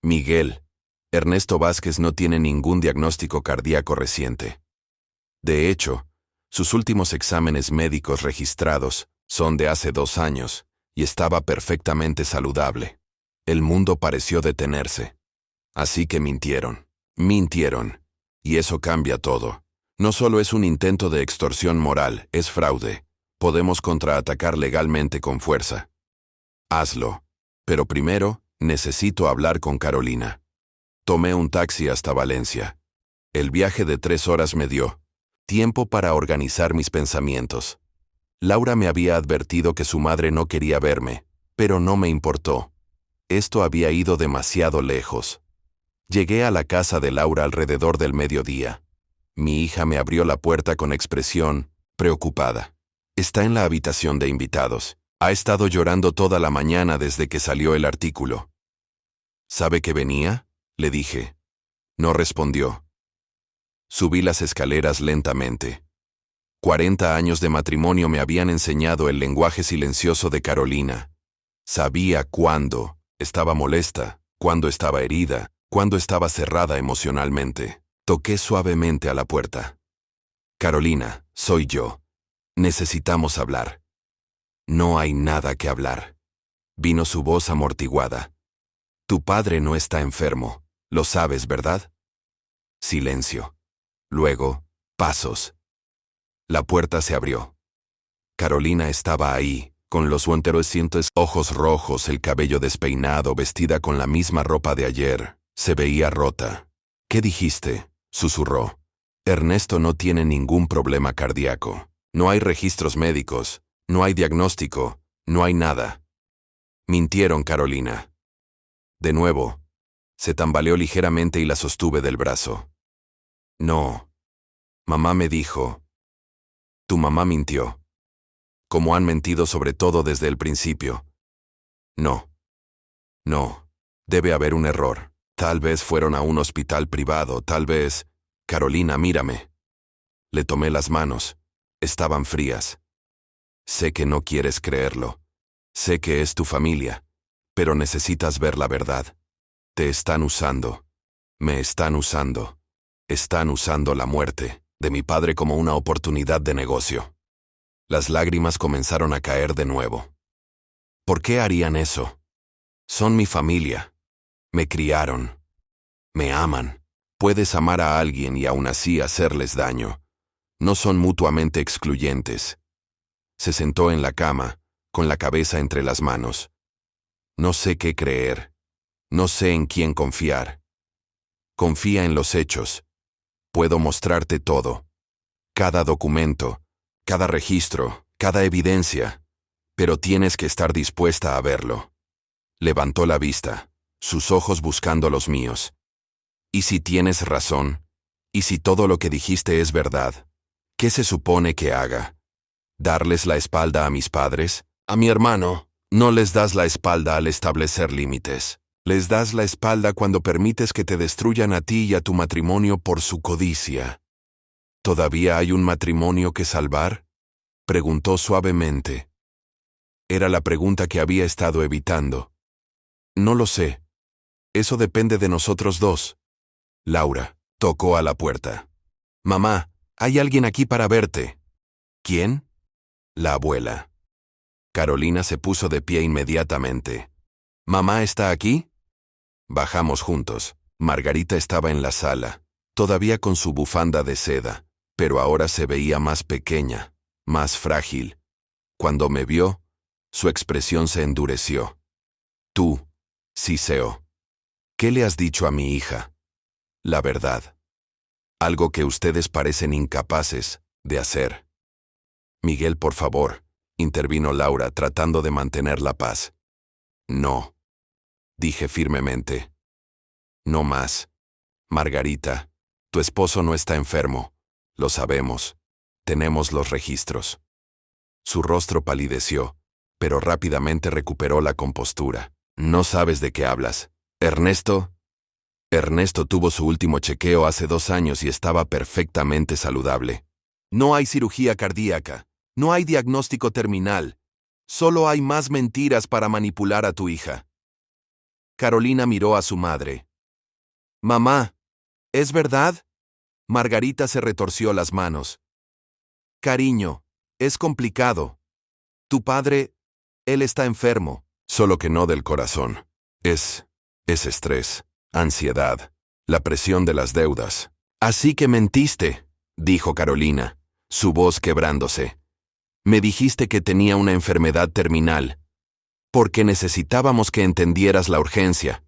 Miguel, Ernesto Vázquez no tiene ningún diagnóstico cardíaco reciente. De hecho, sus últimos exámenes médicos registrados son de hace 2 años, y estaba perfectamente saludable. El mundo pareció detenerse. Así que mintieron. Mintieron. Y eso cambia todo. No solo es un intento de extorsión moral, es fraude. Podemos contraatacar legalmente con fuerza. Hazlo. Pero primero, necesito hablar con Carolina. Tomé un taxi hasta Valencia. El viaje de 3 horas me dio tiempo para organizar mis pensamientos. Laura me había advertido que su madre no quería verme, pero no me importó. Esto había ido demasiado lejos. Llegué a la casa de Laura alrededor del mediodía. Mi hija me abrió la puerta con expresión preocupada. Está en la habitación de invitados. Ha estado llorando toda la mañana desde que salió el artículo. ¿Sabe que venía? Le dije. No respondió. Subí las escaleras lentamente. 40 años de matrimonio me habían enseñado el lenguaje silencioso de Carolina. Sabía cuándo estaba molesta, cuándo estaba herida, cuándo estaba cerrada emocionalmente. Toqué suavemente a la puerta. Carolina, soy yo. Necesitamos hablar. No hay nada que hablar. Vino su voz amortiguada. Tu padre no está enfermo, lo sabes, ¿verdad? Silencio. Luego, pasos. La puerta se abrió. Carolina estaba ahí, con los huenteroscientes ojos rojos, el cabello despeinado, vestida con la misma ropa de ayer. Se veía rota. ¿Qué dijiste?, susurró. Ernesto no tiene ningún problema cardíaco. No hay registros médicos, no hay diagnóstico, no hay nada. Mintieron, Carolina. De nuevo, se tambaleó ligeramente y la sostuve del brazo. No. Mamá me dijo. Tu mamá mintió. Como han mentido sobre todo desde el principio. No. No, debe haber un error. Tal vez fueron a un hospital privado, tal vez... Carolina, mírame. Le tomé las manos. Estaban frías. Sé que no quieres creerlo. Sé que es tu familia. Pero necesitas ver la verdad. Te están usando. Me están usando. Están usando la muerte de mi padre como una oportunidad de negocio. Las lágrimas comenzaron a caer de nuevo. ¿Por qué harían eso? Son mi familia. Me criaron. Me aman. Puedes amar a alguien y aún así hacerles daño. No son mutuamente excluyentes. Se sentó en la cama, con la cabeza entre las manos. No sé qué creer. No sé en quién confiar. Confía en los hechos. Puedo mostrarte todo. Cada documento, cada registro, cada evidencia. Pero tienes que estar dispuesta a verlo. Levantó la vista, sus ojos buscando los míos. ¿Y si tienes razón? ¿Y si todo lo que dijiste es verdad? ¿Qué se supone que haga? ¿Darles la espalda a mis padres? ¿A mi hermano? No les das la espalda al establecer límites. Les das la espalda cuando permites que te destruyan a ti y a tu matrimonio por su codicia. ¿Todavía hay un matrimonio que salvar? Preguntó suavemente. Era la pregunta que había estado evitando. No lo sé. Eso depende de nosotros dos. Laura tocó a la puerta. Mamá, hay alguien aquí para verte. ¿Quién? La abuela. Carolina se puso de pie inmediatamente. ¿Mamá está aquí? Bajamos juntos. Margarita estaba en la sala, todavía con su bufanda de seda, pero ahora se veía más pequeña, más frágil. Cuando me vio, su expresión se endureció. Tú, Siseo, ¿qué le has dicho a mi hija? La verdad. Algo que ustedes parecen incapaces de hacer. Miguel, por favor, intervino Laura tratando de mantener la paz. No, dije firmemente. No más. Margarita, tu esposo no está enfermo. Lo sabemos. Tenemos los registros. Su rostro palideció, pero rápidamente recuperó la compostura. No sabes de qué hablas. Ernesto tuvo su último chequeo hace 2 años y estaba perfectamente saludable. No hay cirugía cardíaca. No hay diagnóstico terminal. Solo hay más mentiras para manipular a tu hija. Carolina miró a su madre. Mamá, ¿es verdad? Margarita se retorció las manos. Cariño, es complicado. Tu padre, él está enfermo. Solo que no del corazón. Es estrés, ansiedad, la presión de las deudas. Así que mentiste, dijo Carolina, su voz quebrándose. Me dijiste que tenía una enfermedad terminal, porque necesitábamos que entendieras la urgencia.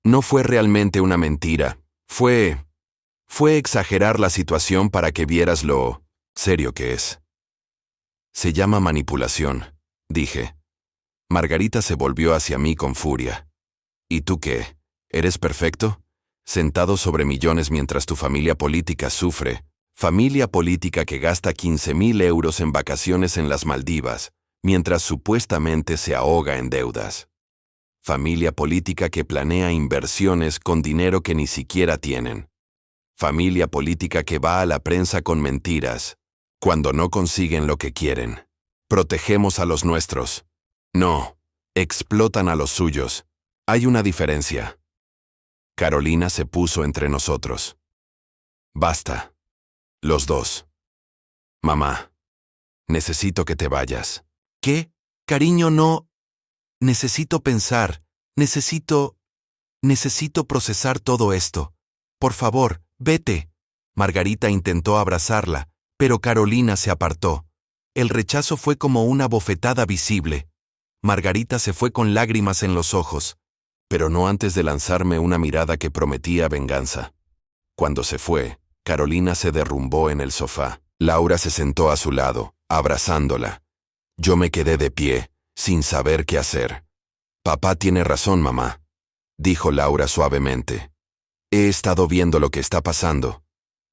No fue realmente una mentira, fue exagerar la situación para que vieras lo serio que es. Se llama manipulación, dije. Margarita se volvió hacia mí con furia. ¿Y tú qué? ¿Eres perfecto? Sentado sobre millones mientras tu familia política sufre. Familia política que gasta 15.000 euros en vacaciones en las Maldivas, mientras supuestamente se ahoga en deudas. Familia política que planea inversiones con dinero que ni siquiera tienen. Familia política que va a la prensa con mentiras, cuando no consiguen lo que quieren. Protegemos a los nuestros. No, explotan a los suyos. Hay una diferencia. Carolina se puso entre nosotros. Basta. Los dos. Mamá, necesito que te vayas. ¿Qué? Cariño, no. Necesito pensar. Necesito procesar todo esto. Por favor, vete. Margarita intentó abrazarla, pero Carolina se apartó. El rechazo fue como una bofetada visible. Margarita se fue con lágrimas en los ojos, pero no antes de lanzarme una mirada que prometía venganza. Cuando se fue, Carolina se derrumbó en el sofá. Laura se sentó a su lado, abrazándola. Yo me quedé de pie, sin saber qué hacer. Papá tiene razón, mamá, dijo Laura suavemente. He estado viendo lo que está pasando.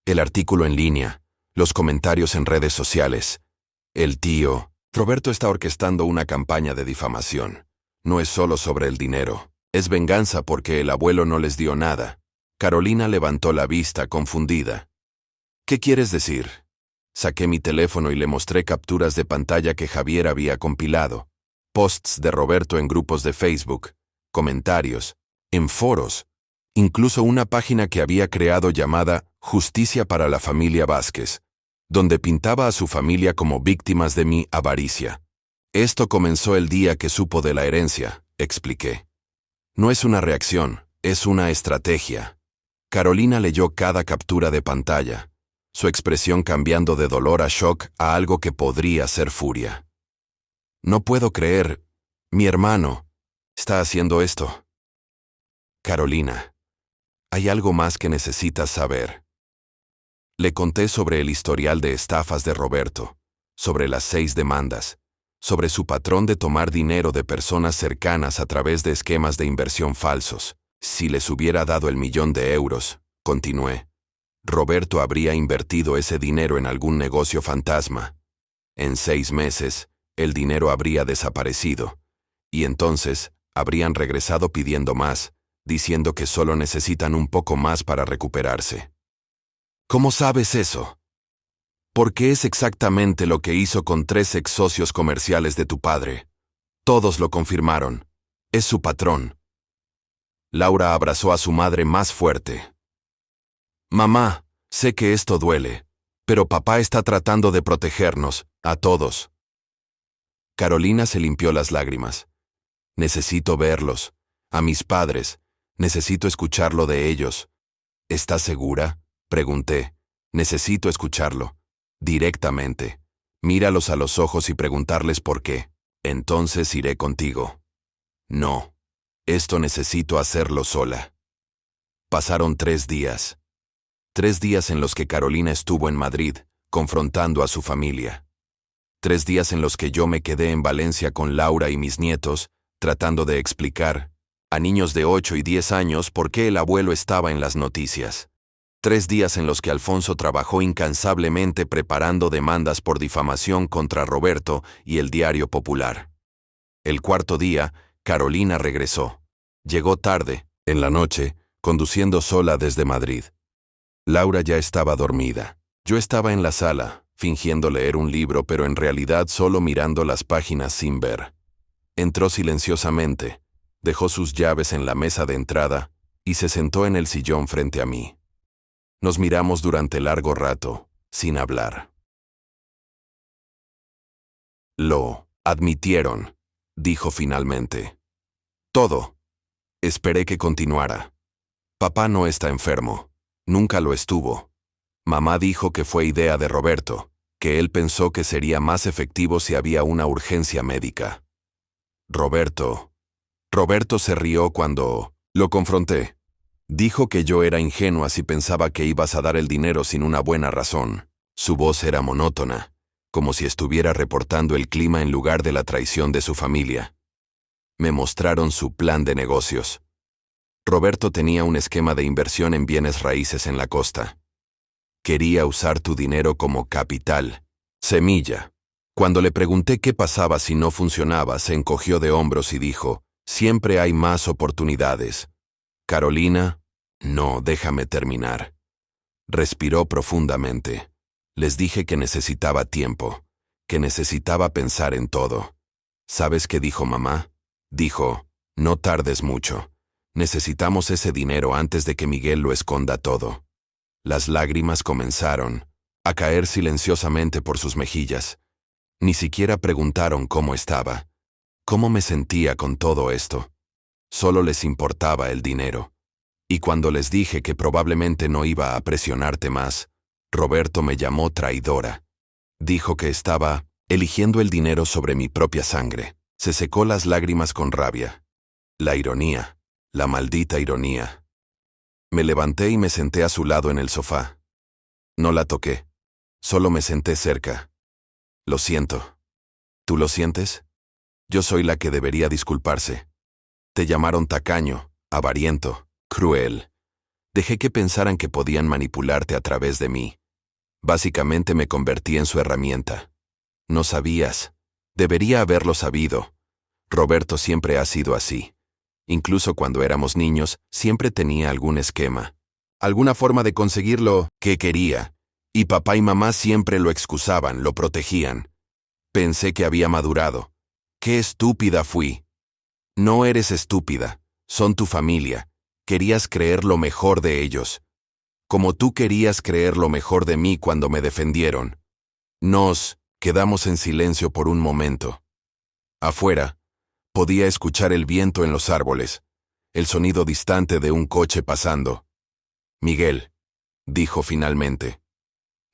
El artículo en línea, los comentarios en redes sociales. El tío Roberto está orquestando una campaña de difamación. No es solo sobre el dinero. Es venganza porque el abuelo no les dio nada. Carolina levantó la vista, confundida. ¿Qué quieres decir? Saqué mi teléfono y le mostré capturas de pantalla que Javier había compilado, posts de Roberto en grupos de Facebook, comentarios, en foros, incluso una página que había creado llamada Justicia para la Familia Vázquez, donde pintaba a su familia como víctimas de mi avaricia. Esto comenzó el día que supo de la herencia, expliqué. No es una reacción, es una estrategia. Carolina leyó cada captura de pantalla, su expresión cambiando de dolor a shock a algo que podría ser furia. No puedo creer, mi hermano está haciendo esto. Carolina, hay algo más que necesitas saber. Le conté sobre el historial de estafas de Roberto, sobre las 6 demandas, sobre su patrón de tomar dinero de personas cercanas a través de esquemas de inversión falsos. Si les hubiera dado el €1.000.000, continué, Roberto habría invertido ese dinero en algún negocio fantasma. En 6 meses, el dinero habría desaparecido, y entonces habrían regresado pidiendo más, diciendo que solo necesitan un poco más para recuperarse. ¿Cómo sabes eso? Porque es exactamente lo que hizo con 3 ex socios comerciales de tu padre. Todos lo confirmaron. Es su patrón. Laura abrazó a su madre más fuerte. Mamá, sé que esto duele, pero papá está tratando de protegernos, a todos. Carolina se limpió las lágrimas. Necesito verlos, a mis padres, necesito escucharlo de ellos. ¿Estás segura? Pregunté. Necesito escucharlo. Directamente. Míralos a los ojos y preguntarles por qué. Entonces iré contigo. No. Esto necesito hacerlo sola. Pasaron 3 días. 3 días en los que Carolina estuvo en Madrid, confrontando a su familia. 3 días en los que yo me quedé en Valencia con Laura y mis nietos, tratando de explicar a niños de 8 y 10 años por qué el abuelo estaba en las noticias. 3 días en los que Alfonso trabajó incansablemente preparando demandas por difamación contra Roberto y el Diario Popular. El 4.º día, Carolina regresó. Llegó tarde, en la noche, conduciendo sola desde Madrid. Laura ya estaba dormida. Yo estaba en la sala, fingiendo leer un libro, pero en realidad solo mirando las páginas sin ver. Entró silenciosamente, dejó sus llaves en la mesa de entrada y se sentó en el sillón frente a mí. Nos miramos durante largo rato, sin hablar. Lo admitieron, dijo finalmente. Todo. Esperé que continuara. Papá no está enfermo. Nunca lo estuvo. Mamá dijo que fue idea de Roberto, que él pensó que sería más efectivo si había una urgencia médica. Roberto se rió cuando lo confronté. Dijo que yo era ingenua si pensaba que ibas a dar el dinero sin una buena razón. Su voz era monótona, como si estuviera reportando el clima en lugar de la traición de su familia. Me mostraron su plan de negocios. Roberto tenía un esquema de inversión en bienes raíces en la costa. Quería usar tu dinero como capital, semilla. Cuando le pregunté qué pasaba si no funcionaba, se encogió de hombros y dijo, siempre hay más oportunidades. Carolina, no, déjame terminar. Respiró profundamente. Les dije que necesitaba tiempo, que necesitaba pensar en todo. ¿Sabes qué dijo mamá? Dijo, no tardes mucho. Necesitamos ese dinero antes de que Miguel lo esconda todo. Las lágrimas comenzaron a caer silenciosamente por sus mejillas. Ni siquiera preguntaron cómo estaba, cómo me sentía con todo esto. Solo les importaba el dinero. Y cuando les dije que probablemente no iba a presionarte más, Roberto me llamó traidora. Dijo que estaba eligiendo el dinero sobre mi propia sangre. Se secó las lágrimas con rabia. La ironía. La maldita ironía. Me levanté y me senté a su lado en el sofá. No la toqué. Solo me senté cerca. Lo siento. ¿Tú lo sientes? Yo soy la que debería disculparse. Te llamaron tacaño, avariento, cruel. Dejé que pensaran que podían manipularte a través de mí. Básicamente me convertí en su herramienta. No sabías. Debería haberlo sabido. Roberto siempre ha sido así. Incluso cuando éramos niños, siempre tenía algún esquema, alguna forma de conseguir lo que quería. Y papá y mamá siempre lo excusaban, lo protegían. Pensé que había madurado. ¡Qué estúpida fui! No eres estúpida, son tu familia. Querías creer lo mejor de ellos. Como tú querías creer lo mejor de mí cuando me defendieron. Nos quedamos en silencio por un momento. Afuera, podía escuchar el viento en los árboles, el sonido distante de un coche pasando. Miguel, dijo finalmente,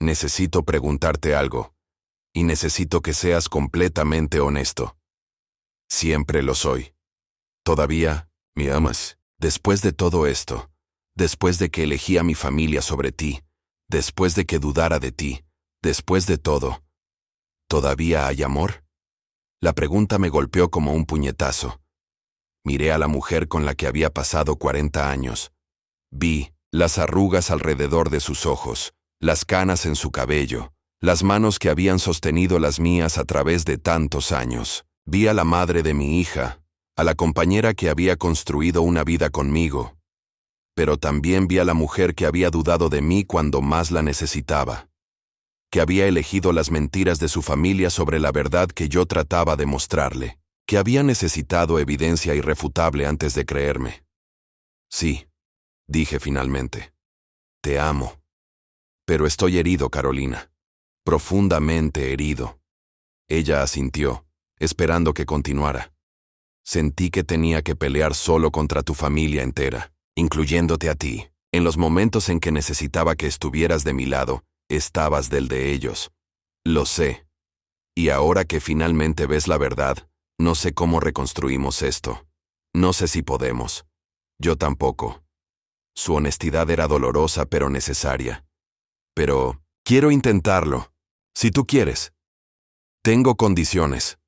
necesito preguntarte algo, y necesito que seas completamente honesto. Siempre lo soy. ¿Todavía me amas? Después de todo esto, después de que elegí a mi familia sobre ti, después de que dudara de ti, después de todo, ¿todavía hay amor? La pregunta me golpeó como un puñetazo. Miré a la mujer con la que había pasado 40 años. Vi las arrugas alrededor de sus ojos, las canas en su cabello, las manos que habían sostenido las mías a través de tantos años. Vi a la madre de mi hija, a la compañera que había construido una vida conmigo. Pero también vi a la mujer que había dudado de mí cuando más la necesitaba, que había elegido las mentiras de su familia sobre la verdad que yo trataba de mostrarle, que había necesitado evidencia irrefutable antes de creerme. Sí, dije finalmente. Te amo. Pero estoy herido, Carolina. Profundamente herido. Ella asintió, esperando que continuara. Sentí que tenía que pelear solo contra tu familia entera, incluyéndote a ti. En los momentos en que necesitaba que estuvieras de mi lado, estabas del de ellos. Lo sé. Y ahora que finalmente ves la verdad, no sé cómo reconstruimos esto. No sé si podemos. Yo tampoco. Su honestidad era dolorosa pero necesaria. Pero quiero intentarlo. Si tú quieres. Tengo condiciones.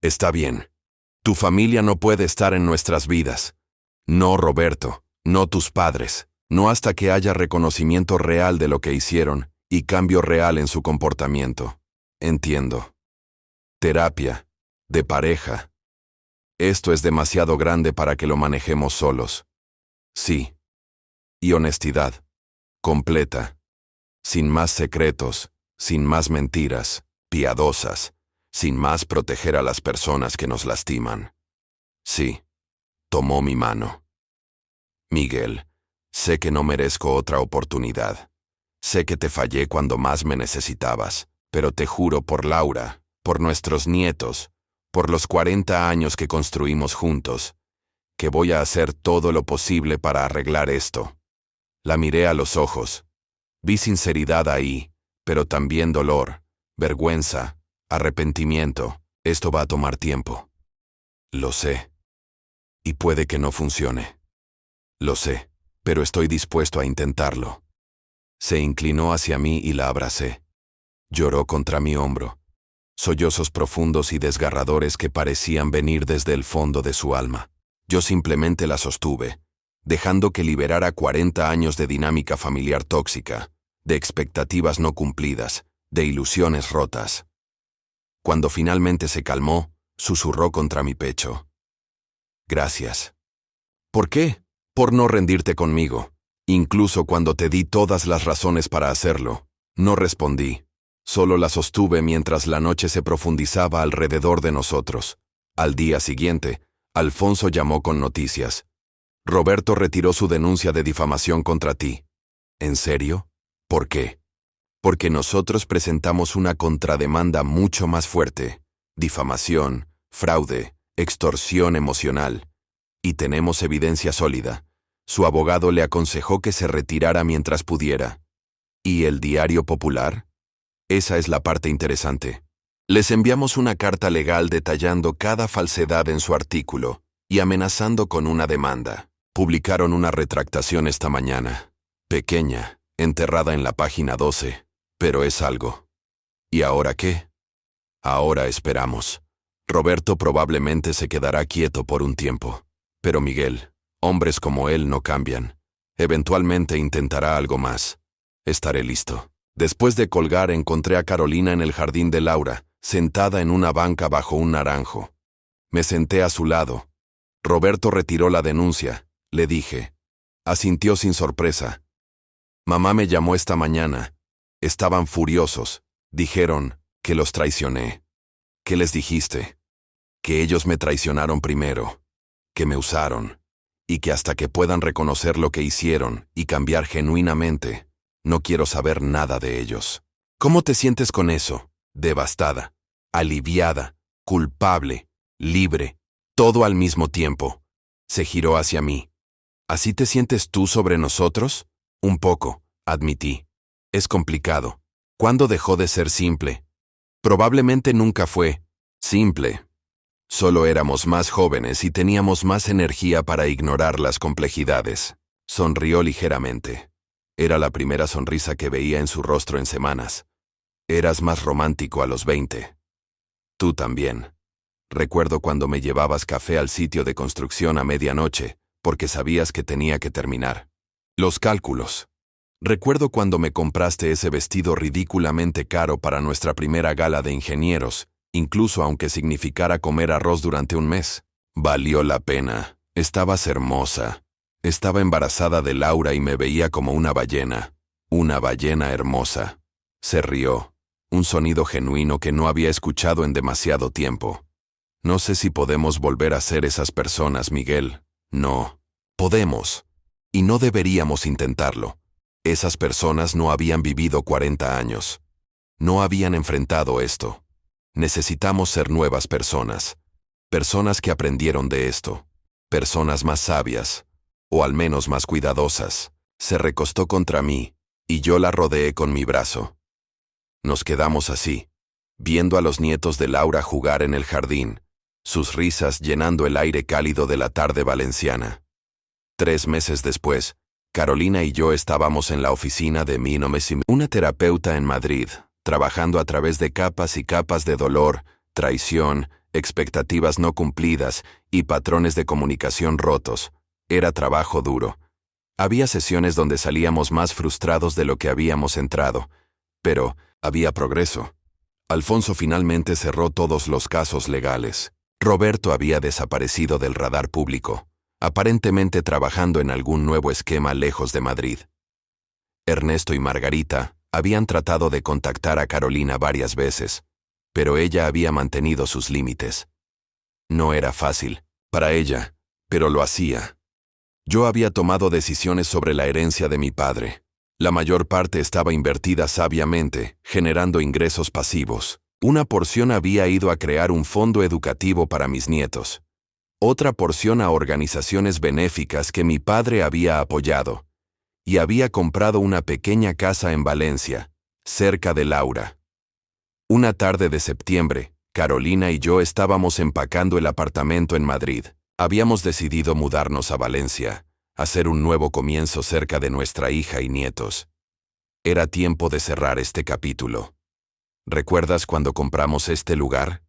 Está bien. Tu familia no puede estar en nuestras vidas. No, Roberto, no tus padres. No hasta que haya reconocimiento real de lo que hicieron y cambio real en su comportamiento. Entiendo. Terapia. De pareja. Esto es demasiado grande para que lo manejemos solos. Sí. Y honestidad. Completa. Sin más secretos, sin más mentiras, piadosas, sin más proteger a las personas que nos lastiman. Sí. Tomó mi mano. Miguel, sé que no merezco otra oportunidad. Sé que te fallé cuando más me necesitabas, pero te juro por Laura, por nuestros nietos, por los 40 años que construimos juntos, que voy a hacer todo lo posible para arreglar esto. La miré a los ojos. Vi sinceridad ahí, pero también dolor, vergüenza, arrepentimiento. Esto va a tomar tiempo. Lo sé. Y puede que no funcione. Lo sé, pero estoy dispuesto a intentarlo. Se inclinó hacia mí y la abracé. Lloró contra mi hombro. Sollozos profundos y desgarradores que parecían venir desde el fondo de su alma. Yo simplemente la sostuve, dejando que liberara 40 años de dinámica familiar tóxica, de expectativas no cumplidas, de ilusiones rotas. Cuando finalmente se calmó, susurró contra mi pecho. Gracias. ¿Por qué? Por no rendirte conmigo. Incluso cuando te di todas las razones para hacerlo. No respondí. Solo la sostuve mientras la noche se profundizaba alrededor de nosotros. Al día siguiente, Alfonso llamó con noticias. Roberto retiró su denuncia de difamación contra ti. ¿En serio? ¿Por qué? Porque nosotros presentamos una contrademanda mucho más fuerte. Difamación, fraude, extorsión emocional. Y tenemos evidencia sólida. Su abogado le aconsejó que se retirara mientras pudiera. ¿Y el Diario Popular? Esa es la parte interesante. Les enviamos una carta legal detallando cada falsedad en su artículo y amenazando con una demanda. Publicaron una retractación esta mañana. Pequeña, enterrada en la página 12, pero es algo. ¿Y ahora qué? Ahora esperamos. Roberto probablemente se quedará quieto por un tiempo. Pero Miguel, hombres como él no cambian. Eventualmente intentará algo más. Estaré listo. Después de colgar encontré a Carolina en el jardín de Laura, sentada en una banca bajo un naranjo. Me senté a su lado. Roberto retiró la denuncia, le dije. Asintió sin sorpresa. Mamá me llamó esta mañana. Estaban furiosos. Dijeron que los traicioné. ¿Qué les dijiste? Que ellos me traicionaron primero, que me usaron, y que hasta que puedan reconocer lo que hicieron y cambiar genuinamente, no quiero saber nada de ellos. ¿Cómo te sientes con eso? Devastada, aliviada, culpable, libre, todo al mismo tiempo. Se giró hacia mí. ¿Así te sientes tú sobre nosotros? Un poco, admití. Es complicado. ¿Cuándo dejó de ser simple? Probablemente nunca fue simple. Solo éramos más jóvenes y teníamos más energía para ignorar las complejidades. Sonrió ligeramente. Era la primera sonrisa que veía en su rostro en semanas. Eras más romántico a los 20. Tú también. Recuerdo cuando me llevabas café al sitio de construcción a medianoche, porque sabías que tenía que terminar. Los cálculos. Recuerdo cuando me compraste ese vestido ridículamente caro para nuestra primera gala de ingenieros, incluso aunque significara comer arroz durante un mes. Valió la pena. Estabas hermosa. Estaba embarazada de Laura y me veía como una ballena hermosa. Se rió. Un sonido genuino que no había escuchado en demasiado tiempo. No sé si podemos volver a ser esas personas, Miguel. No. Podemos. Y no deberíamos intentarlo. Esas personas no habían vivido 40 años. No habían enfrentado esto. Necesitamos ser nuevas personas. Personas que aprendieron de esto. Personas más sabias. O al menos más cuidadosas. Se recostó contra mí, y yo la rodeé con mi brazo. Nos quedamos así, viendo a los nietos de Laura jugar en el jardín, sus risas llenando el aire cálido de la tarde valenciana. 3 meses después, Carolina y yo estábamos en la oficina de una terapeuta en Madrid, trabajando a través de capas y capas de dolor, traición, expectativas no cumplidas y patrones de comunicación rotos. Era trabajo duro. Había sesiones donde salíamos más frustrados de lo que habíamos entrado, pero había progreso. Alfonso finalmente cerró todos los casos legales. Roberto había desaparecido del radar público, aparentemente trabajando en algún nuevo esquema lejos de Madrid. Ernesto y Margarita habían tratado de contactar a Carolina varias veces, pero ella había mantenido sus límites. No era fácil para ella, pero lo hacía. Yo había tomado decisiones sobre la herencia de mi padre. La mayor parte estaba invertida sabiamente, generando ingresos pasivos. Una porción había ido a crear un fondo educativo para mis nietos. Otra porción a organizaciones benéficas que mi padre había apoyado. Y había comprado una pequeña casa en Valencia, cerca de Laura. Una tarde de septiembre, Carolina y yo estábamos empacando el apartamento en Madrid. Habíamos decidido mudarnos a Valencia, hacer un nuevo comienzo cerca de nuestra hija y nietos. Era tiempo de cerrar este capítulo. ¿Recuerdas cuando compramos este lugar?,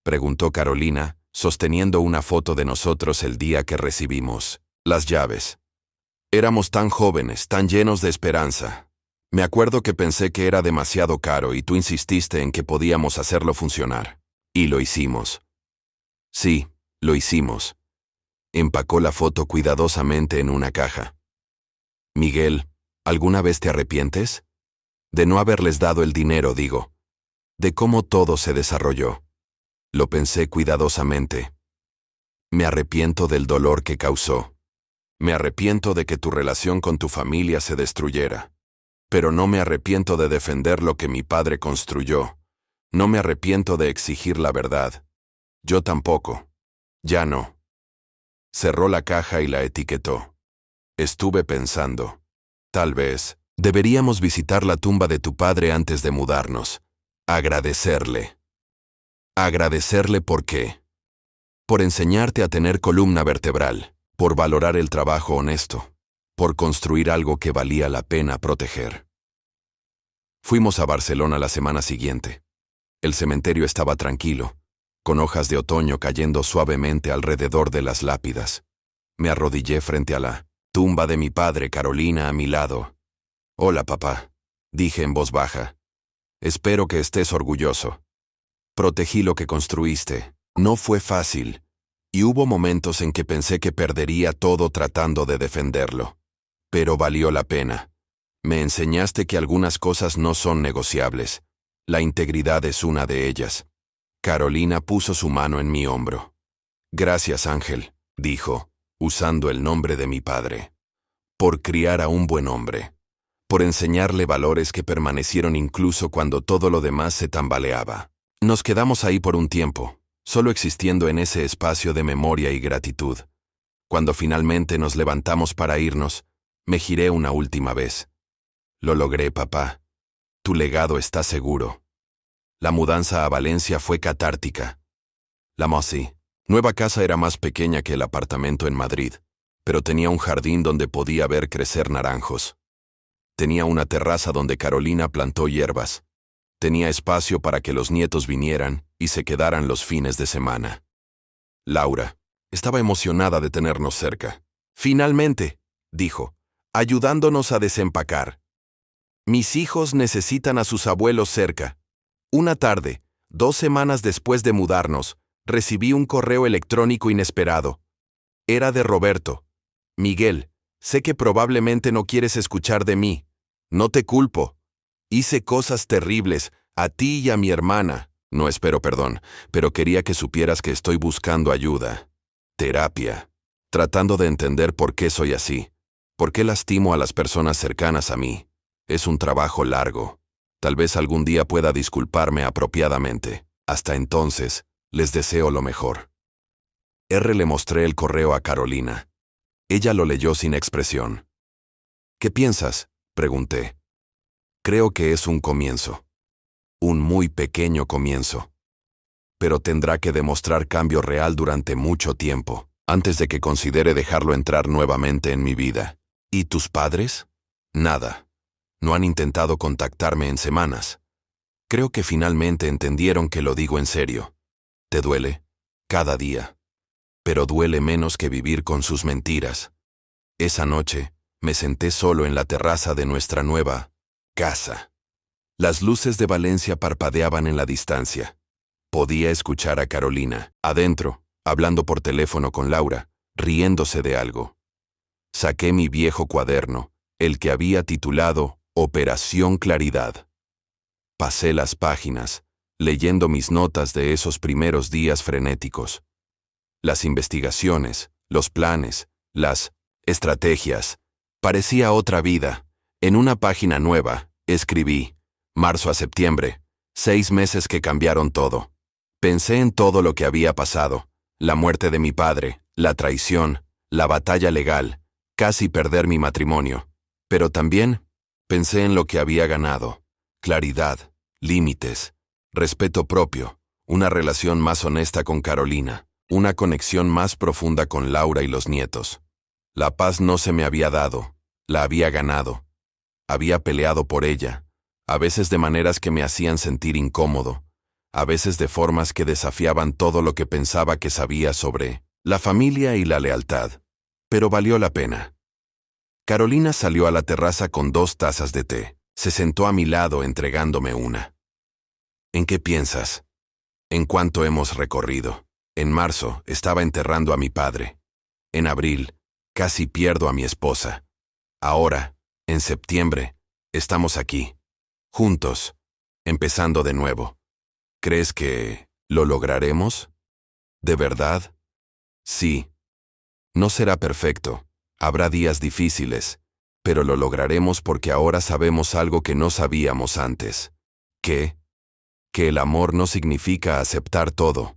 preguntó Carolina, sosteniendo una foto de nosotros el día que recibimos las llaves. Éramos tan jóvenes, tan llenos de esperanza. Me acuerdo que pensé que era demasiado caro y tú insististe en que podíamos hacerlo funcionar. Y lo hicimos. Sí, lo hicimos. Empacó la foto cuidadosamente en una caja. Miguel, ¿alguna vez te arrepientes? De no haberles dado el dinero, digo. De cómo todo se desarrolló. Lo pensé cuidadosamente. Me arrepiento del dolor que causó. Me arrepiento de que tu relación con tu familia se destruyera. Pero no me arrepiento de defender lo que mi padre construyó. No me arrepiento de exigir la verdad. Yo tampoco. Ya no. Cerró la caja y la etiquetó. Estuve pensando. Tal vez deberíamos visitar la tumba de tu padre antes de mudarnos. Agradecerle. Agradecerle ¿por qué? Por enseñarte a tener columna vertebral, por valorar el trabajo honesto, por construir algo que valía la pena proteger. Fuimos a Barcelona la semana siguiente. El cementerio estaba tranquilo, con hojas de otoño cayendo suavemente alrededor de las lápidas. Me arrodillé frente a la tumba de mi padre, Carolina, a mi lado. «Hola, papá», dije en voz baja. «Espero que estés orgulloso. Protegí lo que construiste. No fue fácil, Y hubo momentos en que pensé que perdería todo tratando de defenderlo. Pero valió la pena. Me enseñaste que algunas cosas no son negociables. La integridad es una de ellas. Carolina puso su mano en mi hombro. Gracias, Ángel, dijo, usando el nombre de mi padre. Por criar a un buen hombre. Por enseñarle valores que permanecieron incluso cuando todo lo demás se tambaleaba. Nos quedamos ahí por un tiempo, solo existiendo en ese espacio de memoria y gratitud. Cuando finalmente nos levantamos para irnos, me giré una última vez. Lo logré, papá. Tu legado está seguro. La mudanza a Valencia fue catártica. La nueva casa era más pequeña que el apartamento en Madrid, pero tenía un jardín donde podía ver crecer naranjos. Tenía una terraza donde Carolina plantó hierbas. Tenía espacio para que los nietos vinieran y se quedaran los fines de semana. Laura estaba emocionada de tenernos cerca. Finalmente, dijo, ayudándonos a desempacar. Mis hijos necesitan a sus abuelos cerca. Una tarde, 2 semanas después de mudarnos, recibí un correo electrónico inesperado. Era de Roberto. Miguel, sé que probablemente no quieres escuchar de mí. No te culpo. Hice cosas terribles, a ti y a mi hermana. No espero perdón, pero quería que supieras que estoy buscando ayuda. Terapia. Tratando de entender por qué soy así. Por qué lastimo a las personas cercanas a mí. Es un trabajo largo. Tal vez algún día pueda disculparme apropiadamente. Hasta entonces, les deseo lo mejor. Le mostré el correo a Carolina. Ella lo leyó sin expresión. ¿Qué piensas?, pregunté. Creo que es un comienzo. Un muy pequeño comienzo. Pero tendrá que demostrar cambio real durante mucho tiempo, antes de que considere dejarlo entrar nuevamente en mi vida. ¿Y tus padres? Nada. No han intentado contactarme en semanas. Creo que finalmente entendieron que lo digo en serio. ¿Te duele? Cada día. Pero duele menos que vivir con sus mentiras. Esa noche, me senté solo en la terraza de nuestra nueva casa. Las luces de Valencia parpadeaban en la distancia. Podía escuchar a Carolina, adentro, hablando por teléfono con Laura, riéndose de algo. Saqué mi viejo cuaderno, el que había titulado Operación Claridad. Pasé las páginas, leyendo mis notas de esos primeros días frenéticos. Las investigaciones, los planes, las estrategias. Parecía otra vida. En una página nueva, escribí, marzo a septiembre, 6 meses que cambiaron todo. Pensé en todo lo que había pasado, la muerte de mi padre, la traición, la batalla legal, casi perder mi matrimonio. Pero también pensé en lo que había ganado, claridad, límites, respeto propio, una relación más honesta con Carolina, una conexión más profunda con Laura y los nietos. La paz no se me había dado, la había ganado. Había peleado por ella, a veces de maneras que me hacían sentir incómodo, a veces de formas que desafiaban todo lo que pensaba que sabía sobre la familia y la lealtad. Pero valió la pena. Carolina salió a la terraza con 2 tazas de té. Se sentó a mi lado entregándome una. ¿En qué piensas? ¿En cuánto hemos recorrido? En marzo estaba enterrando a mi padre. En abril, casi pierdo a mi esposa. Ahora, en septiembre, estamos aquí, juntos, empezando de nuevo. ¿Crees que lo lograremos? ¿De verdad? Sí. No será perfecto, habrá días difíciles, pero lo lograremos porque ahora sabemos algo que no sabíamos antes. ¿Qué? Que el amor no significa aceptar todo.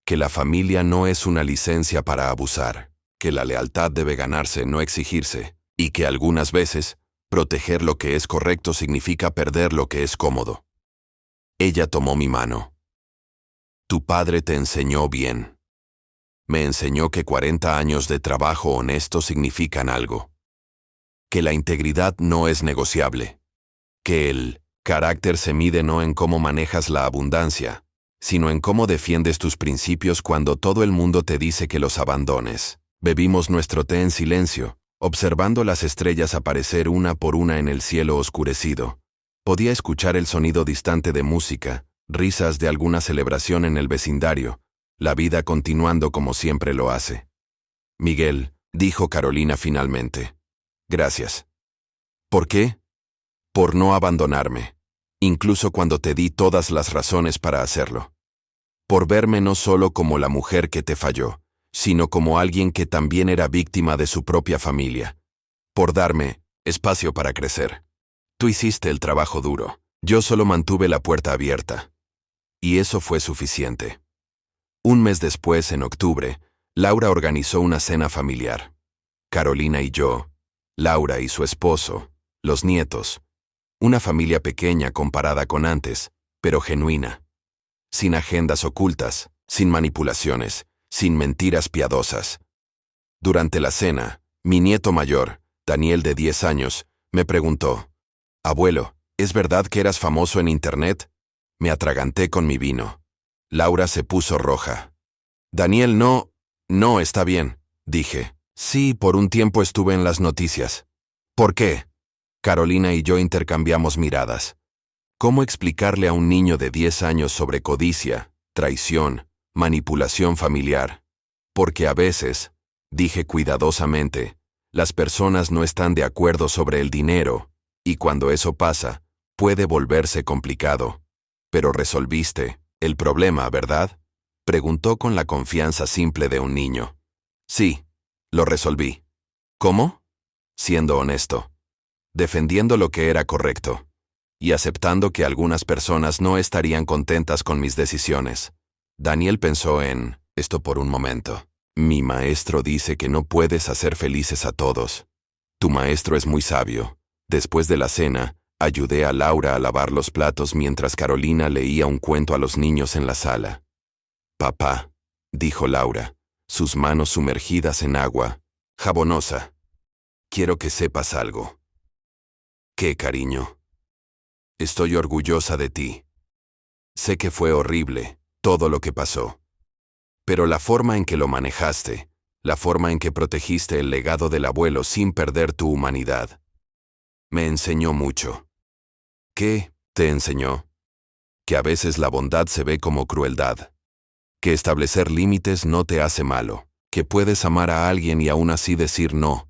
Que la familia no es una licencia para abusar. Que la lealtad debe ganarse, no exigirse. Y que algunas veces, proteger lo que es correcto significa perder lo que es cómodo. Ella tomó mi mano. Tu padre te enseñó bien. Me enseñó que 40 años de trabajo honesto significan algo. Que la integridad no es negociable. Que el carácter se mide no en cómo manejas la abundancia, sino en cómo defiendes tus principios cuando todo el mundo te dice que los abandones. Bebimos nuestro té en silencio, observando las estrellas aparecer una por una en el cielo oscurecido. Podía escuchar el sonido distante de música, risas de alguna celebración en el vecindario, La vida continuando como siempre lo hace. Miguel, dijo Carolina finalmente. Gracias. ¿Por qué? Por no abandonarme, incluso cuando te di todas las razones para hacerlo. Por verme no solo como la mujer que te falló, sino como alguien que también era víctima de su propia familia. Por darme espacio para crecer. Tú hiciste el trabajo duro. Yo solo mantuve la puerta abierta. Y eso fue suficiente. Un mes después, en octubre, Laura organizó una cena familiar. Carolina y yo, Laura y su esposo, los nietos. Una familia pequeña comparada con antes, pero genuina. Sin agendas ocultas, sin manipulaciones, sin mentiras piadosas. Durante la cena, mi nieto mayor, Daniel de 10 años, me preguntó, «Abuelo, ¿es verdad que eras famoso en internet?» Me atraganté con mi vino. Laura se puso roja. «Daniel, no está bien», dije. «Sí, por un tiempo estuve en las noticias». «¿Por qué?» Carolina y yo intercambiamos miradas. ¿Cómo explicarle a un niño de 10 años sobre codicia, traición, manipulación familiar? Porque a veces, dije cuidadosamente, las personas no están de acuerdo sobre el dinero, y cuando eso pasa, puede volverse complicado. Pero resolviste el problema, ¿verdad? Preguntó con la confianza simple de un niño. Sí, lo resolví. ¿Cómo? Siendo honesto. Defendiendo lo que era correcto. Y aceptando que algunas personas no estarían contentas con mis decisiones. Daniel pensó en esto por un momento. Mi maestro dice que no puedes hacer felices a todos. Tu maestro es muy sabio. Después de la cena, ayudé a Laura a lavar los platos mientras Carolina leía un cuento a los niños en la sala. Papá, dijo Laura, sus manos sumergidas en agua, jabonosa. Quiero que sepas algo. ¿Qué, cariño? Estoy orgullosa de ti. Sé que fue horrible, todo lo que pasó. Pero la forma en que lo manejaste, la forma en que protegiste el legado del abuelo sin perder tu humanidad, me enseñó mucho. ¿Qué te enseñó? Que a veces la bondad se ve como crueldad. Que establecer límites no te hace malo. Que puedes amar a alguien y aún así decir no.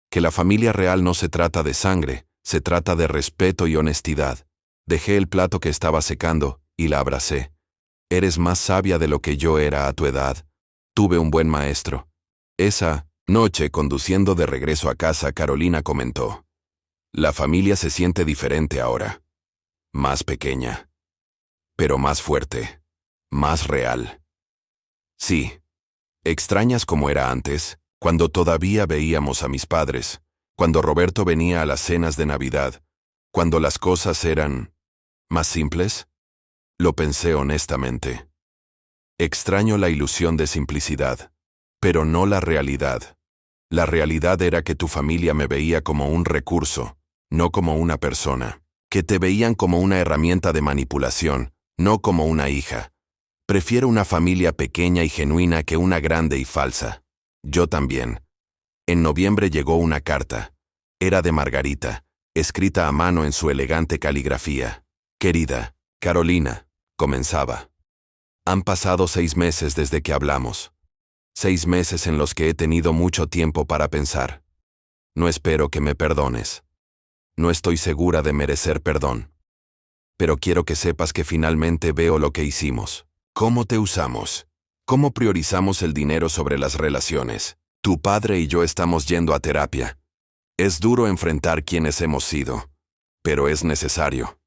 Que la familia real no se trata de sangre, se trata de respeto y honestidad. Dejé el plato que estaba secando y la abracé. Eres más sabia de lo que yo era a tu edad. Tuve un buen maestro. Esa noche, conduciendo de regreso a casa, Carolina comentó. La familia se siente diferente ahora. Más pequeña. Pero más fuerte. Más real. Sí. ¿Extrañas como era antes, cuando todavía veíamos a mis padres, cuando Roberto venía a las cenas de Navidad, cuando las cosas eran más simples? Lo pensé honestamente. Extraño la ilusión de simplicidad, pero no la realidad. La realidad era que tu familia me veía como un recurso, no como una persona. Que te veían como una herramienta de manipulación, no como una hija. Prefiero una familia pequeña y genuina que una grande y falsa. Yo también. En noviembre llegó una carta. Era de Margarita, escrita a mano en su elegante caligrafía. Querida Carolina, comenzaba. Han pasado 6 meses desde que hablamos. 6 meses en los que he tenido mucho tiempo para pensar. No espero que me perdones. No estoy segura de merecer perdón. Pero quiero que sepas que finalmente veo lo que hicimos. ¿Cómo te usamos? ¿Cómo priorizamos el dinero sobre las relaciones? Tu padre y yo estamos yendo a terapia. Es duro enfrentar quiénes hemos sido, pero es necesario.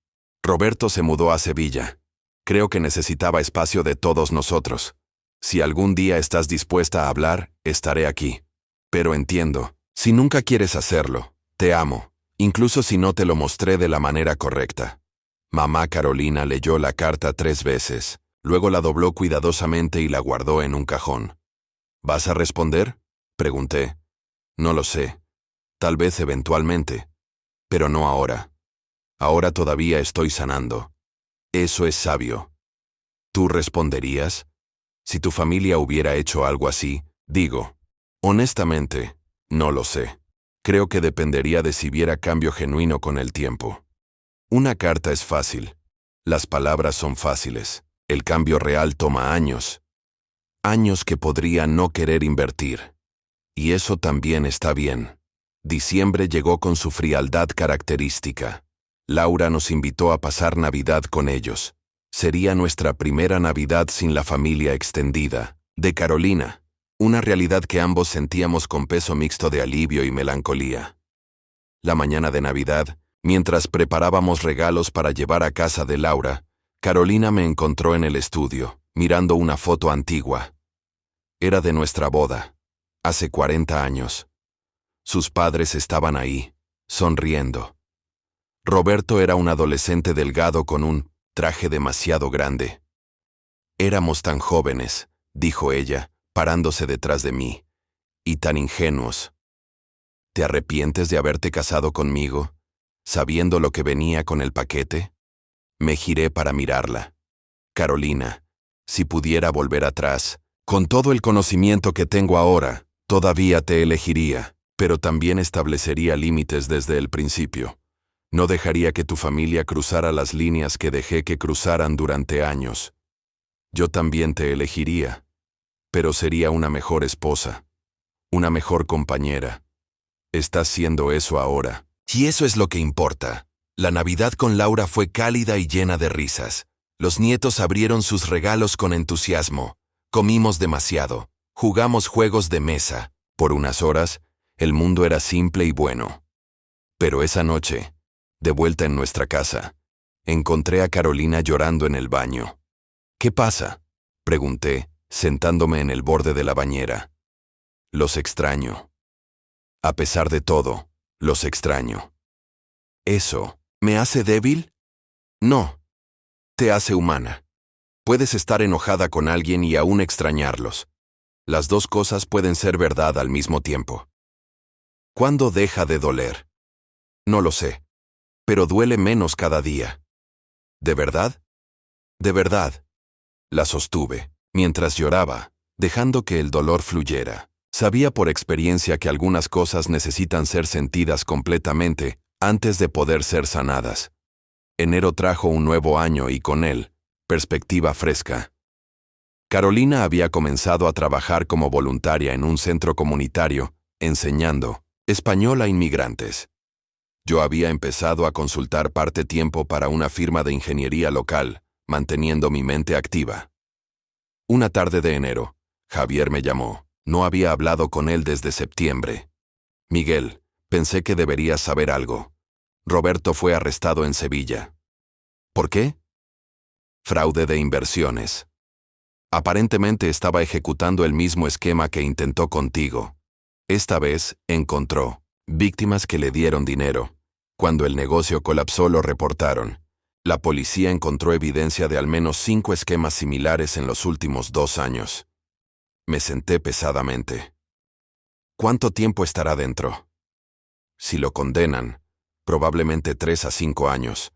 Roberto se mudó a Sevilla. Creo que necesitaba espacio de todos nosotros. Si algún día estás dispuesta a hablar, estaré aquí. Pero entiendo, si nunca quieres hacerlo, te amo, incluso si no te lo mostré de la manera correcta. Mamá Carolina leyó la carta 3 veces, luego la dobló cuidadosamente y la guardó en un cajón. ¿Vas a responder?, pregunté. No lo sé. Tal vez eventualmente. Pero no ahora. Ahora todavía estoy sanando. Eso es sabio. ¿Tú responderías? Si tu familia hubiera hecho algo así, digo. Honestamente, no lo sé. Creo que dependería de si viera cambio genuino con el tiempo. Una carta es fácil. Las palabras son fáciles. El cambio real toma años. Años que podría no querer invertir. Y eso también está bien. Diciembre llegó con su frialdad característica. Laura nos invitó a pasar Navidad con ellos. Sería nuestra primera Navidad sin la familia extendida, de Carolina, una realidad que ambos sentíamos con peso mixto de alivio y melancolía. La mañana de Navidad, mientras preparábamos regalos para llevar a casa de Laura, Carolina me encontró en el estudio, mirando una foto antigua. Era de nuestra boda, hace 40 años. Sus padres estaban ahí, sonriendo. Roberto era un adolescente delgado con un traje demasiado grande. Éramos tan jóvenes, dijo ella, parándose detrás de mí, y tan ingenuos. ¿Te arrepientes de haberte casado conmigo, sabiendo lo que venía con el paquete? Me giré para mirarla. Carolina, si pudiera volver atrás, con todo el conocimiento que tengo ahora, todavía te elegiría, pero también establecería límites desde el principio. No dejaría que tu familia cruzara las líneas que dejé que cruzaran durante años. Yo también te elegiría, pero sería una mejor esposa, una mejor compañera. Estás siendo eso ahora. Y eso es lo que importa. La Navidad con Laura fue cálida y llena de risas. Los nietos abrieron sus regalos con entusiasmo. Comimos demasiado. Jugamos juegos de mesa. Por unas horas, el mundo era simple y bueno. Pero esa noche, de vuelta en nuestra casa, encontré a Carolina llorando en el baño. ¿Qué pasa?, pregunté, sentándome en el borde de la bañera. Los extraño. A pesar de todo, los extraño. ¿Eso me hace débil? No. Te hace humana. Puedes estar enojada con alguien y aún extrañarlos. Las dos cosas pueden ser verdad al mismo tiempo. ¿Cuándo deja de doler? No lo sé. Pero duele menos cada día. ¿De verdad? De verdad. La sostuve, mientras lloraba, dejando que el dolor fluyera. Sabía por experiencia que algunas cosas necesitan ser sentidas completamente antes de poder ser sanadas. Enero trajo un nuevo año y con él, perspectiva fresca. Carolina había comenzado a trabajar como voluntaria en un centro comunitario, enseñando español a inmigrantes. Yo había empezado a consultar parte-tiempo para una firma de ingeniería local, manteniendo mi mente activa. Una tarde de enero, Javier me llamó. No había hablado con él desde septiembre. Miguel, pensé que deberías saber algo. Roberto fue arrestado en Sevilla. ¿Por qué? Fraude de inversiones. Aparentemente estaba ejecutando el mismo esquema que intentó contigo. Esta vez, encontró víctimas que le dieron dinero. Cuando el negocio colapsó lo reportaron. La policía encontró evidencia de al menos 5 esquemas similares en los últimos 2 años. Me senté pesadamente. ¿Cuánto tiempo estará dentro? Si lo condenan, probablemente 3 a 5 años.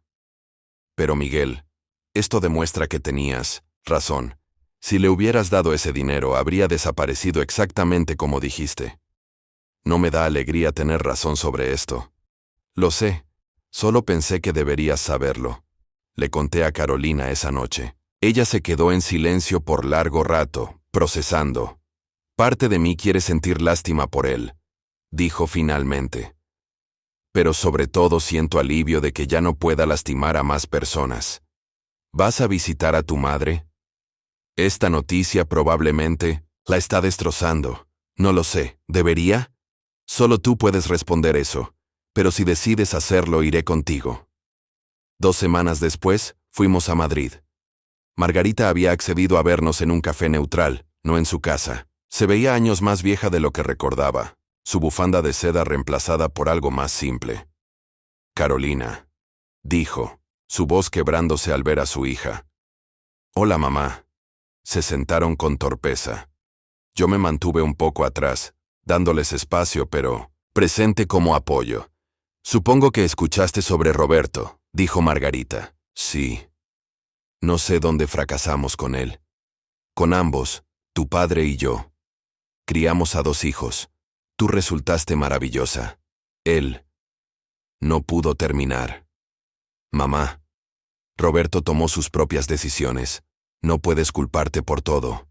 Pero Miguel, esto demuestra que tenías razón. Si le hubieras dado ese dinero, habría desaparecido exactamente como dijiste. No me da alegría tener razón sobre esto. Lo sé, solo pensé que deberías saberlo. Le conté a Carolina esa noche. Ella se quedó en silencio por largo rato, procesando. Parte de mí quiere sentir lástima por él, dijo finalmente. Pero sobre todo siento alivio de que ya no pueda lastimar a más personas. ¿Vas a visitar a tu madre? Esta noticia probablemente la está destrozando. No lo sé, ¿debería? Solo tú puedes responder eso, pero si decides hacerlo iré contigo. 2 semanas después, fuimos a Madrid. Margarita había accedido a vernos en un café neutral, no en su casa. Se veía años más vieja de lo que recordaba, su bufanda de seda reemplazada por algo más simple. Carolina, dijo, su voz quebrándose al ver a su hija. Hola, mamá. Se sentaron con torpeza. Yo me mantuve un poco atrás, dándoles espacio, pero presente como apoyo. Supongo que escuchaste sobre Roberto, dijo Margarita. Sí. No sé dónde fracasamos con él. Con ambos, tu padre y yo. Criamos a 2 hijos. Tú resultaste maravillosa. Él no pudo terminar. Mamá, Roberto tomó sus propias decisiones. No puedes culparte por todo.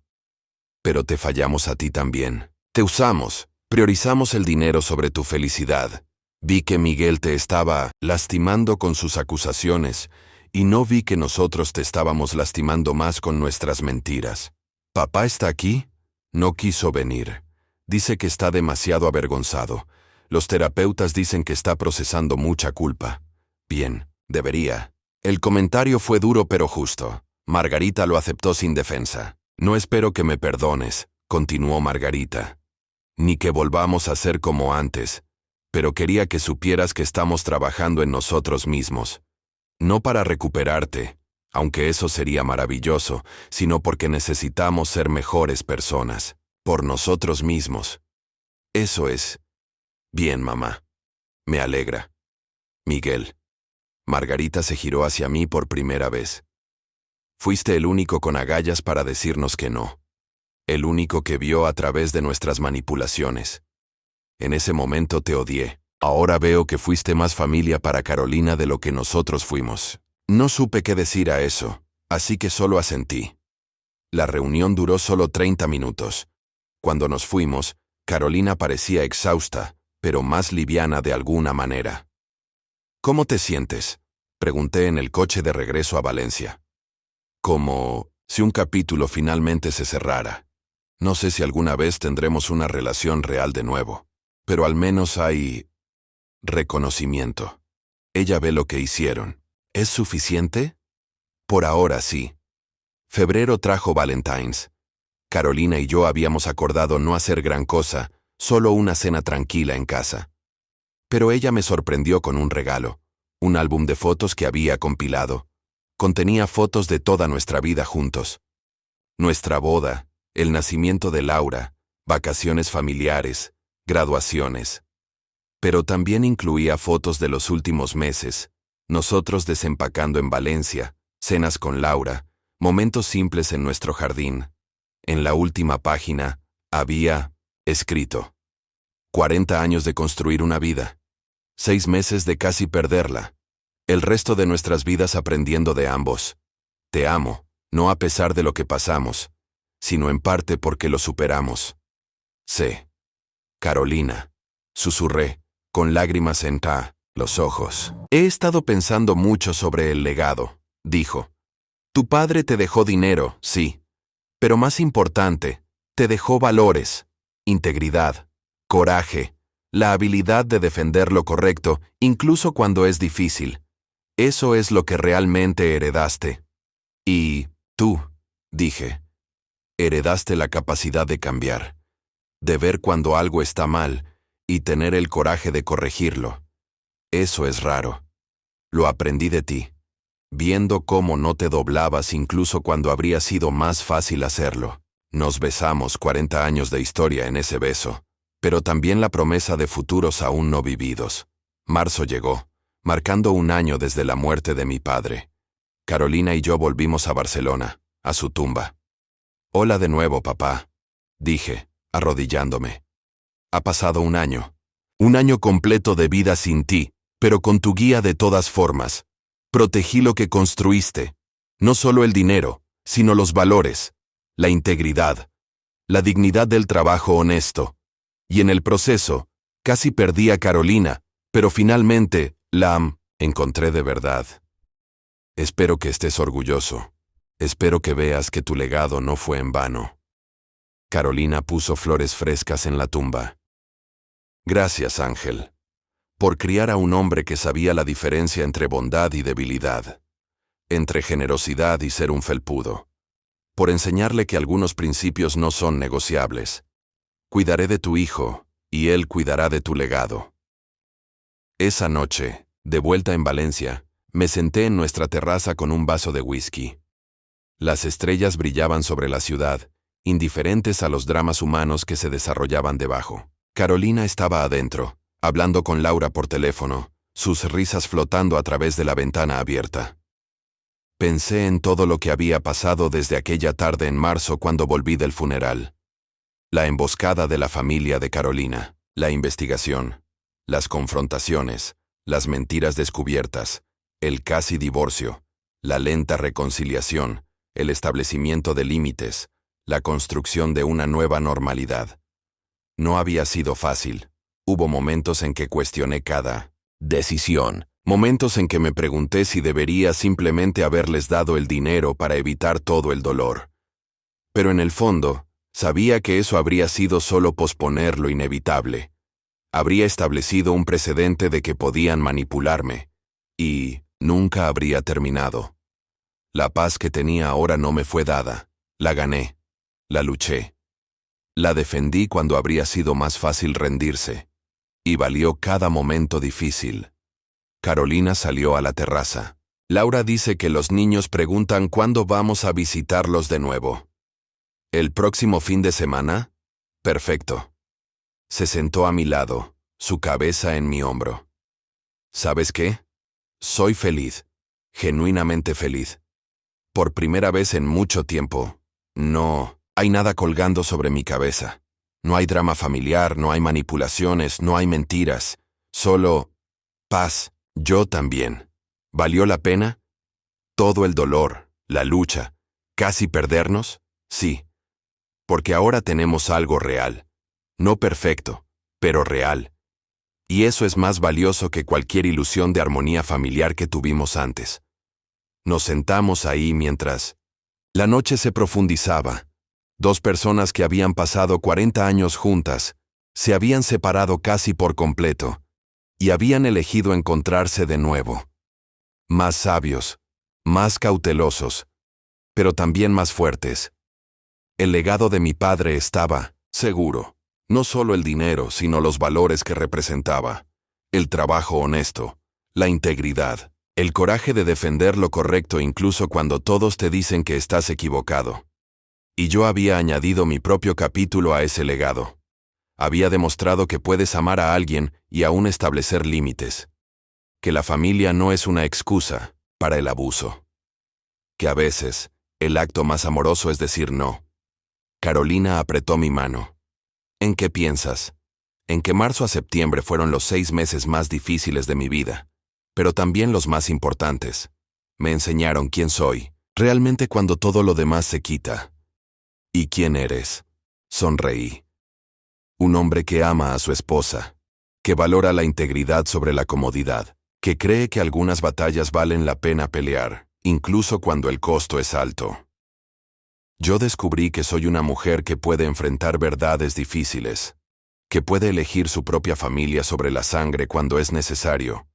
pero te fallamos a ti también. Te usamos, priorizamos el dinero sobre tu felicidad. Vi que Miguel te estaba lastimando con sus acusaciones y no vi que nosotros te estábamos lastimando más con nuestras mentiras. ¿Papá está aquí? No quiso venir. Dice que está demasiado avergonzado. Los terapeutas dicen que está procesando mucha culpa. Bien, debería. El comentario fue duro pero justo. Margarita lo aceptó sin defensa. No espero que me perdones, continuó Margarita. Ni que volvamos a ser como antes. Pero quería que supieras que estamos trabajando en nosotros mismos. No para recuperarte, aunque eso sería maravilloso, sino porque necesitamos ser mejores personas, por nosotros mismos. Eso es. Bien, mamá. Me alegra. Miguel. Margarita se giró hacia mí por primera vez. Fuiste el único con agallas para decirnos que no. El único que vio a través de nuestras manipulaciones. En ese momento te odié. Ahora veo que fuiste más familia para Carolina de lo que nosotros fuimos. No supe qué decir a eso, así que solo asentí. La reunión duró solo 30 minutos. Cuando nos fuimos, Carolina parecía exhausta, pero más liviana de alguna manera. ¿Cómo te sientes?, pregunté en el coche de regreso a Valencia. Como si un capítulo finalmente se cerrara. No sé si alguna vez tendremos una relación real de nuevo, pero al menos hay reconocimiento. Ella ve lo que hicieron. ¿Es suficiente? Por ahora sí. Febrero trajo Valentine's. Carolina y yo habíamos acordado no hacer gran cosa, solo una cena tranquila en casa. Pero ella me sorprendió con un regalo, un álbum de fotos que había compilado. Contenía fotos de toda nuestra vida juntos. Nuestra boda, el nacimiento de Laura, vacaciones familiares, graduaciones. Pero también incluía fotos de los últimos meses, nosotros desempacando en Valencia, cenas con Laura, momentos simples en nuestro jardín. En la última página, había escrito: 40 años de construir una vida. 6 meses de casi perderla. El resto de nuestras vidas aprendiendo de ambos. Te amo, no a pesar de lo que pasamos, sino en parte porque lo superamos. Sé. Carolina. Susurré, con lágrimas en los ojos. He estado pensando mucho sobre el legado, dijo. Tu padre te dejó dinero, sí. Pero más importante, te dejó valores, integridad, coraje, la habilidad de defender lo correcto, incluso cuando es difícil. Eso es lo que realmente heredaste. Y tú, dije, heredaste la capacidad de cambiar, de ver cuando algo está mal y tener el coraje de corregirlo. Eso es raro. Lo aprendí de ti, viendo cómo no te doblabas incluso cuando habría sido más fácil hacerlo. Nos besamos 40 años de historia en ese beso, pero también la promesa de futuros aún no vividos. Marzo llegó, marcando un año desde la muerte de mi padre. Carolina y yo volvimos a Barcelona, a su tumba. Hola de nuevo, papá, dije, arrodillándome. Ha pasado un año completo de vida sin ti, pero con tu guía de todas formas. Protegí lo que construiste, no solo el dinero, sino los valores, la integridad, la dignidad del trabajo honesto. Y en el proceso, casi perdí a Carolina, pero finalmente la encontré de verdad. Espero que estés orgulloso. Espero que veas que tu legado no fue en vano. Carolina puso flores frescas en la tumba. Gracias, Ángel, por criar a un hombre que sabía la diferencia entre bondad y debilidad, entre generosidad y ser un felpudo, por enseñarle que algunos principios no son negociables. Cuidaré de tu hijo, y él cuidará de tu legado. Esa noche, de vuelta en Valencia, me senté en nuestra terraza con un vaso de whisky. Las estrellas brillaban sobre la ciudad, indiferentes a los dramas humanos que se desarrollaban debajo. Carolina estaba adentro, hablando con Laura por teléfono, sus risas flotando a través de la ventana abierta. Pensé en todo lo que había pasado desde aquella tarde en marzo cuando volví del funeral. La emboscada de la familia de Carolina, la investigación, las confrontaciones, las mentiras descubiertas, el casi divorcio, la lenta reconciliación, el establecimiento de límites, la construcción de una nueva normalidad. No había sido fácil. Hubo momentos en que cuestioné cada decisión, momentos en que me pregunté si debería simplemente haberles dado el dinero para evitar todo el dolor. Pero en el fondo, sabía que eso habría sido solo posponer lo inevitable. Habría establecido un precedente de que podían manipularme, y nunca habría terminado. La paz que tenía ahora no me fue dada. La gané. La luché. La defendí cuando habría sido más fácil rendirse. Y valió cada momento difícil. Carolina salió a la terraza. Laura dice que los niños preguntan cuándo vamos a visitarlos de nuevo. ¿El próximo fin de semana? Perfecto. Se sentó a mi lado, su cabeza en mi hombro. ¿Sabes qué? Soy feliz. Genuinamente feliz. Por primera vez en mucho tiempo. No hay nada colgando sobre mi cabeza. No hay drama familiar, no hay manipulaciones, no hay mentiras. Solo paz. Yo también. ¿Valió la pena? Todo el dolor, la lucha, casi perdernos, sí. Porque ahora tenemos algo real. No perfecto, pero real. Y eso es más valioso que cualquier ilusión de armonía familiar que tuvimos antes. Nos sentamos ahí mientras la noche se profundizaba. Dos personas que habían pasado 40 años juntas, se habían separado casi por completo, y habían elegido encontrarse de nuevo. Más sabios, más cautelosos, pero también más fuertes. El legado de mi padre estaba seguro. No solo el dinero, sino los valores que representaba. El trabajo honesto, la integridad, el coraje de defender lo correcto incluso cuando todos te dicen que estás equivocado. Y yo había añadido mi propio capítulo a ese legado. Había demostrado que puedes amar a alguien y aún establecer límites. Que la familia no es una excusa para el abuso. Que a veces, el acto más amoroso es decir no. Carolina apretó mi mano. ¿En qué piensas? En que marzo a septiembre fueron los 6 meses más difíciles de mi vida, pero también los más importantes. Me enseñaron quién soy, realmente cuando todo lo demás se quita. ¿Y quién eres? Sonreí. Un hombre que ama a su esposa, que valora la integridad sobre la comodidad, que cree que algunas batallas valen la pena pelear, incluso cuando el costo es alto. Yo descubrí que soy una mujer que puede enfrentar verdades difíciles, que puede elegir su propia familia sobre la sangre cuando es necesario,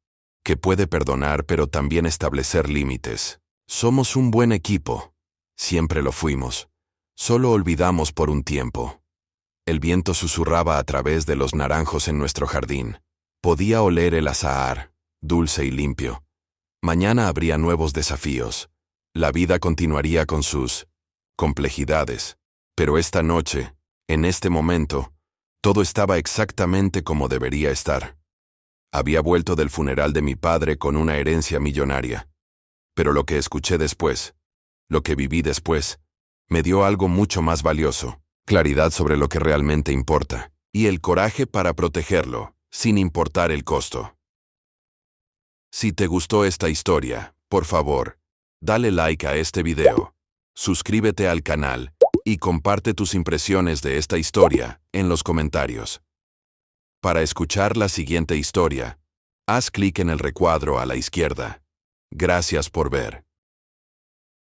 que puede perdonar pero también establecer límites. Somos un buen equipo. Siempre lo fuimos. Solo olvidamos por un tiempo. El viento susurraba a través de los naranjos en nuestro jardín. Podía oler el azahar, dulce y limpio. Mañana habría nuevos desafíos. La vida continuaría con sus complejidades. Pero esta noche, en este momento, todo estaba exactamente como debería estar. Había vuelto del funeral de mi padre con una herencia millonaria. Pero lo que escuché después, lo que viví después, me dio algo mucho más valioso, claridad sobre lo que realmente importa, y el coraje para protegerlo, sin importar el costo. Si te gustó esta historia, por favor, dale like a este video. Suscríbete al canal y comparte tus impresiones de esta historia en los comentarios. Para escuchar la siguiente historia, haz clic en el recuadro a la izquierda. Gracias por ver.